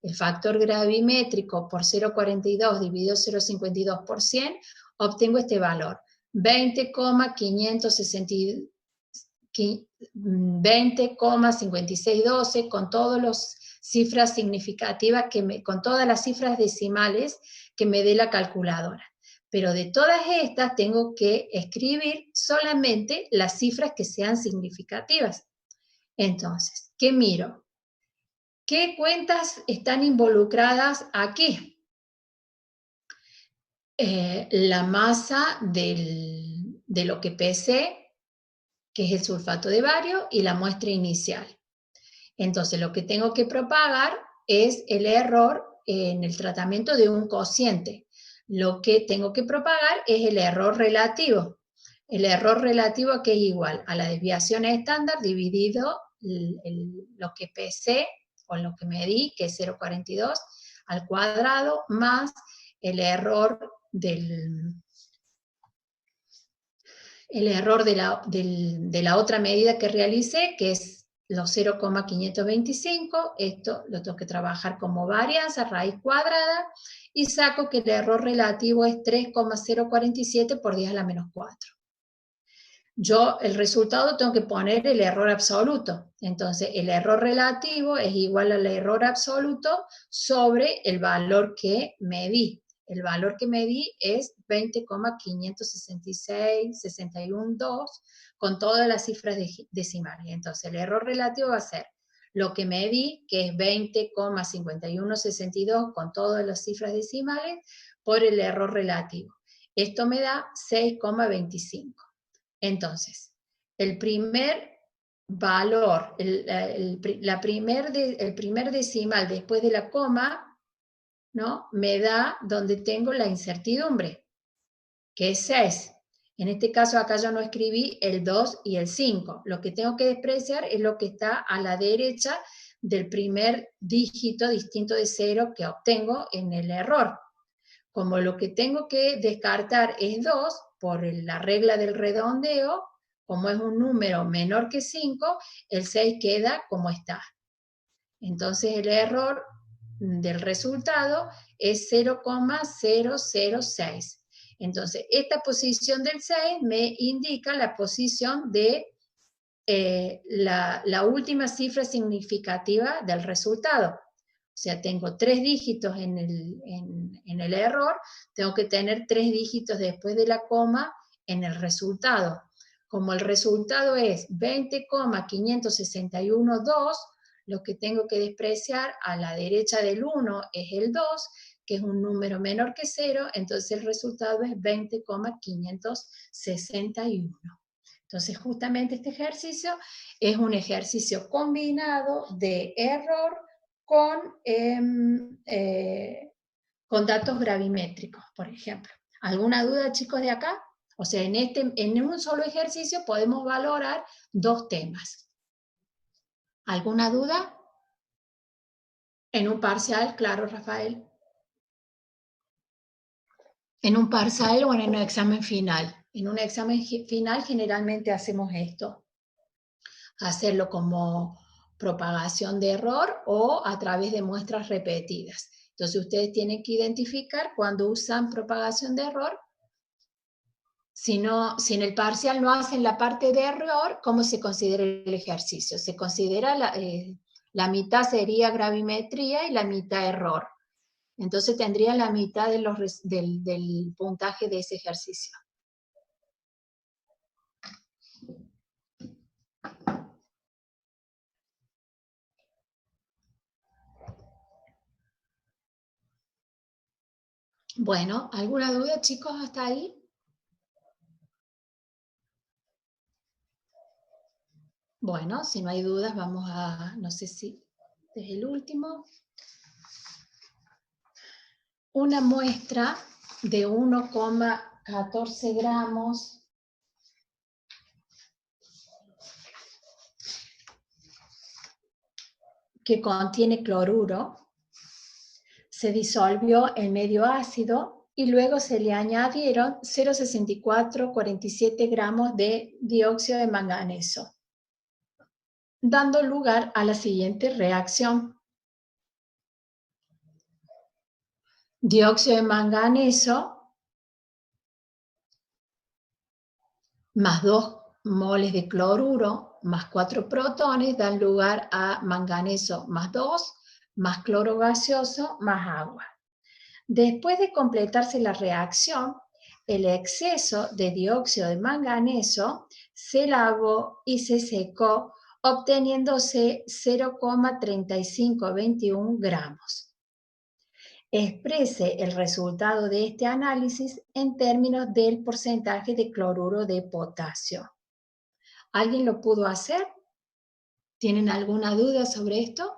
el factor gravimétrico por 0,42 dividido 0,52 por 100, obtengo este valor, 20,5612 con todas las cifras significativas, con todas las cifras decimales que me dé la calculadora. Pero de todas estas tengo que escribir solamente las cifras que sean significativas. Entonces, ¿qué miro? ¿Qué cuentas están involucradas aquí? La masa de lo que pesé, que es el sulfato de bario, y la muestra inicial. Entonces, lo que tengo que propagar es el error en el tratamiento de un cociente. Lo que tengo que propagar es el error relativo. El error relativo, que es igual a la desviación estándar dividido lo que pesé o lo que medí, que es 0,42 al cuadrado, más el error de la otra medida que realicé, que es los 0,525, esto lo tengo que trabajar como varianza, raíz cuadrada, y saco que el error relativo es 3,047 por 10 a la menos 4. Yo el resultado tengo que poner el error absoluto, entonces el error relativo es igual al error absoluto sobre el valor que medí. El valor que medí es 20,566,612 con todas las cifras decimales. Entonces el error relativo va a ser lo que medí, que es 20,5162 con todas las cifras decimales, por el error relativo. Esto me da 6,25. Entonces, el primer valor, el primer decimal después de la coma, ¿no? Me da donde tengo la incertidumbre, que es 6. En este caso acá yo no escribí el 2 y el 5. Lo que tengo que despreciar es lo que está a la derecha del primer dígito distinto de 0 que obtengo en el error. Como lo que tengo que descartar es 2, por la regla del redondeo, como es un número menor que 5, el 6 queda como está. Entonces el error del resultado es 0,006. Entonces esta posición del 6 me indica la posición de la última cifra significativa del resultado. O sea, tengo 3 dígitos en el error, tengo que tener 3 dígitos después de la coma en el resultado. Como el resultado es 20,561,2, lo que tengo que despreciar a la derecha del 1 es el 2, que es un número menor que 0, entonces el resultado es 20,561. Entonces, justamente este ejercicio es un ejercicio combinado de error con datos gravimétricos, por ejemplo. ¿Alguna duda, chicos, de acá? O sea, en un solo ejercicio podemos valorar 2 temas. ¿Alguna duda? En un parcial, claro, Rafael. En un parcial o en un examen final. En un examen final generalmente hacemos esto. Hacerlo como propagación de error o a través de muestras repetidas. Entonces ustedes tienen que identificar cuando usan propagación de error. Si en el parcial no hacen la parte de error, ¿cómo se considera el ejercicio? Se considera la mitad sería gravimetría y la mitad error. Entonces tendría la mitad del puntaje de ese ejercicio. Bueno, ¿alguna duda, chicos, hasta ahí? Bueno, si no hay dudas, vamos a, no sé si es el último. Una muestra de 1,14 gramos que contiene cloruro se disolvió en medio ácido y luego se le añadieron 0,6447 gramos de dióxido de manganeso, dando lugar a la siguiente reacción. dióxido de manganeso más 2 moles de cloruro más 4 protones dan lugar a manganeso más 2 más cloro gaseoso más agua. Después de completarse la reacción, el exceso de dióxido de manganeso se lavó y se secó, obteniéndose 0,3521 gramos. Exprese el resultado de este análisis en términos del porcentaje de cloruro de potasio. ¿Alguien lo pudo hacer? ¿Tienen alguna duda sobre esto?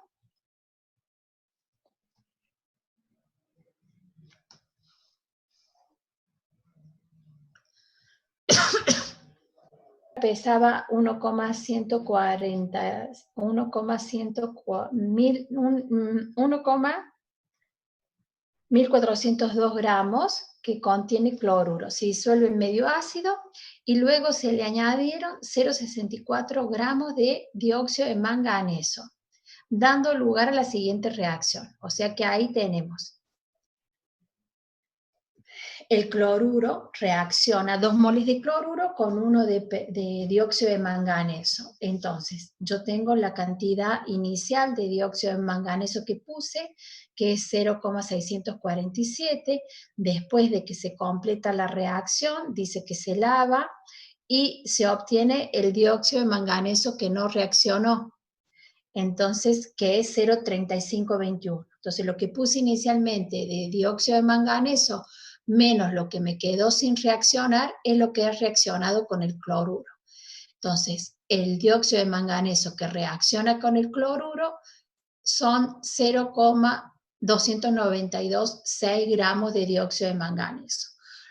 Pesaba 1,402 gramos, que contiene cloruro. Se disuelve en medio ácido y luego se le añadieron 0,64 gramos de dióxido de manganeso, dando lugar a la siguiente reacción. O sea que ahí tenemos el cloruro reacciona 2 moles de cloruro con 1 de dióxido de manganeso. Entonces, yo tengo la cantidad inicial de dióxido de manganeso que puse, que es 0,647. Después de que se completa la reacción, dice que se lava y se obtiene el dióxido de manganeso que no reaccionó. Entonces, que es 0,3521. Entonces, lo que puse inicialmente de dióxido de manganeso menos lo que me quedó sin reaccionar es lo que ha reaccionado con el cloruro. Entonces, el dióxido de manganeso que reacciona con el cloruro son 0,292,6 gramos de dióxido de manganeso.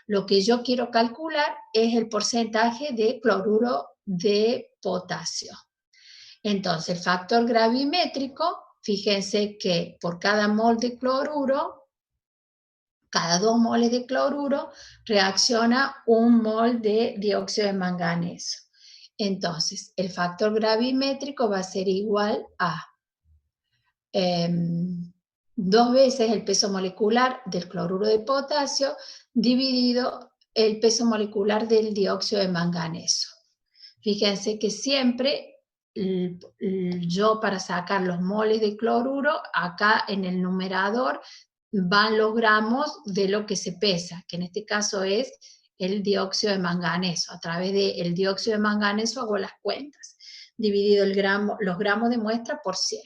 Lo que yo quiero calcular es el porcentaje de cloruro de potasio. Entonces, el factor gravimétrico, fíjense que por cada mol de cloruro, cada 2 moles de cloruro reacciona 1 mol de dióxido de manganeso. Entonces, el factor gravimétrico va a ser igual a 2 veces el peso molecular del cloruro de potasio dividido el peso molecular del dióxido de manganeso. Fíjense que siempre yo para sacar los moles de cloruro, acá en el numerador van los gramos de lo que se pesa, que en este caso es el dióxido de manganeso. A través del dióxido de manganeso hago las cuentas, dividido los gramos de muestra por 100.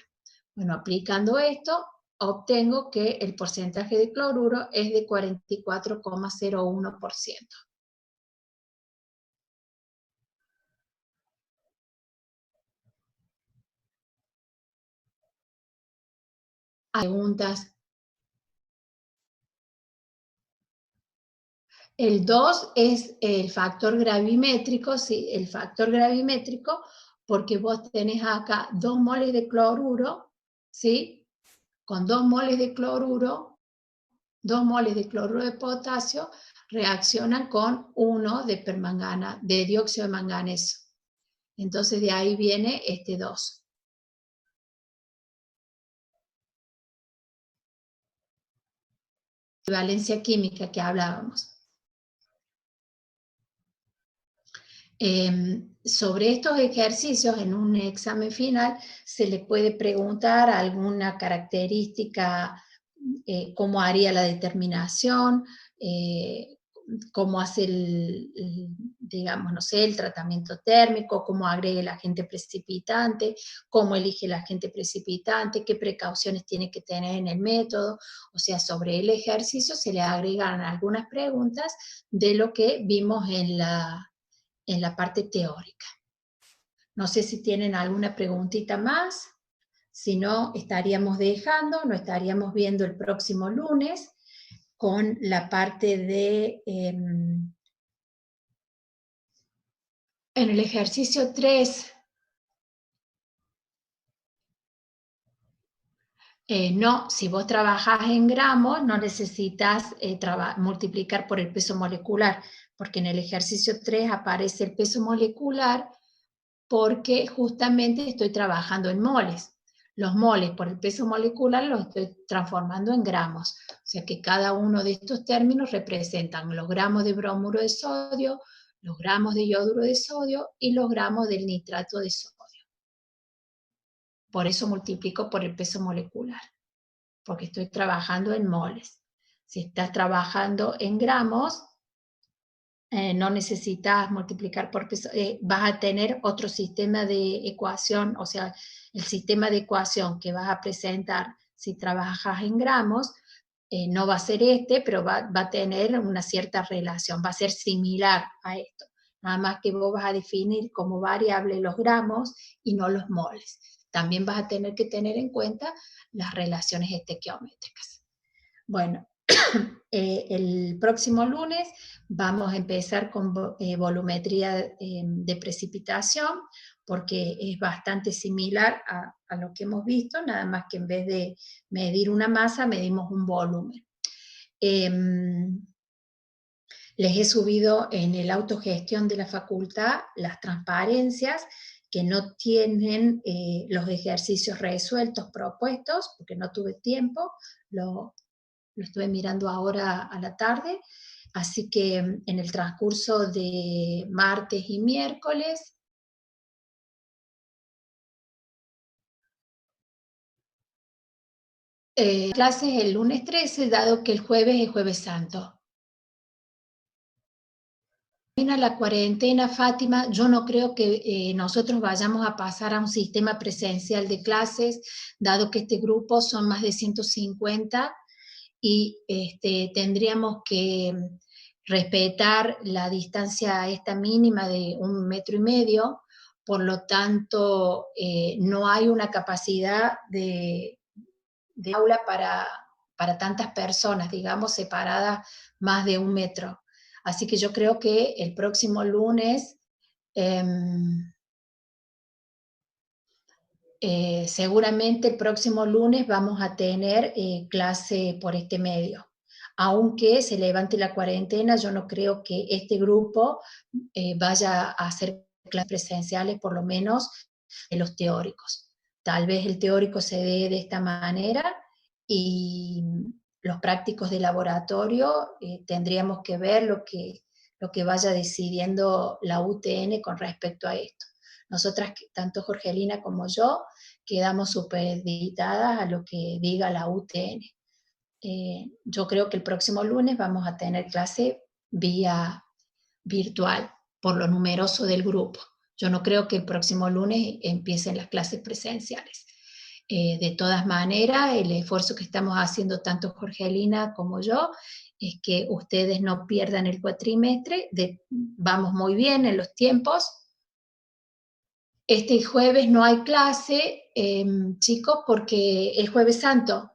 Bueno, aplicando esto, obtengo que el porcentaje de cloruro es de 44,01%. Preguntas. El 2 es el factor gravimétrico, ¿sí? El factor gravimétrico, porque vos tenés acá 2 moles de cloruro, ¿sí? Con 2 moles de cloruro, 2 moles de cloruro de potasio reaccionan con 1 de permangana, de dióxido de manganeso. Entonces de ahí viene este 2. Valencia química que hablábamos. Sobre estos ejercicios, en un examen final, se le puede preguntar alguna característica, cómo haría la determinación, cómo hace digamos, no sé, el tratamiento térmico, cómo agrega el agente precipitante, cómo elige el agente precipitante, qué precauciones tiene que tener en el método. O sea, sobre el ejercicio se le agregan algunas preguntas de lo que vimos en la parte teórica. No sé si tienen alguna preguntita más, si no estaríamos dejando, nos estaríamos viendo el próximo lunes con la parte de, en el ejercicio 3, no, si vos trabajás en gramos, no necesitas multiplicar por el peso molecular, porque en el ejercicio 3 aparece el peso molecular porque justamente estoy trabajando en moles. Los moles por el peso molecular los estoy transformando en gramos. O sea que cada uno de estos términos representan los gramos de bromuro de sodio, los gramos de yoduro de sodio y los gramos del nitrato de sodio. Por eso multiplico por el peso molecular, porque estoy trabajando en moles. Si estás trabajando en gramos, no necesitas multiplicar por peso, vas a tener otro sistema de ecuación, o sea, el sistema de ecuación que vas a presentar si trabajas en gramos, no va a ser este, pero va a tener una cierta relación, va a ser similar a esto. Nada más que vos vas a definir como variable los gramos y no los moles. También vas a tener que tener en cuenta las relaciones estequiométricas. Bueno, el próximo lunes vamos a empezar con volumetría de precipitación, porque es bastante similar a lo que hemos visto, nada más que en vez de medir una masa, medimos un volumen. Les he subido en el autogestión de la facultad las transparencias que no tienen los ejercicios resueltos propuestos, porque no tuve tiempo, lo estuve mirando ahora a la tarde, así que en el transcurso de martes y miércoles, clases el lunes 13, dado que el jueves es Jueves Santo. Termina la cuarentena, Fátima, yo no creo que nosotros vayamos a pasar a un sistema presencial de clases, dado que este grupo son más de 150 y tendríamos que respetar la distancia esta mínima de 1,5 metros, por lo tanto no hay una capacidad de aula para tantas personas, digamos, separadas más de 1 metro. Así que yo creo que el próximo lunes seguramente el próximo lunes vamos a tener clase por este medio. Aunque se levante la cuarentena, yo no creo que este grupo vaya a hacer clases presenciales, por lo menos de los teóricos. Tal vez el teórico se dé de esta manera y los prácticos de laboratorio tendríamos que ver lo que vaya decidiendo la UTN con respecto a esto. Nosotras, tanto Jorgelina como yo, quedamos supeditadas a lo que diga la UTN. Yo creo que el próximo lunes vamos a tener clase vía virtual, por lo numeroso del grupo. Yo no creo que el próximo lunes empiecen las clases presenciales. De todas maneras, el esfuerzo que estamos haciendo tanto Jorgelina como yo es que ustedes no pierdan el cuatrimestre, vamos muy bien en los tiempos. Este jueves no hay clase, chicos, porque es Jueves Santo.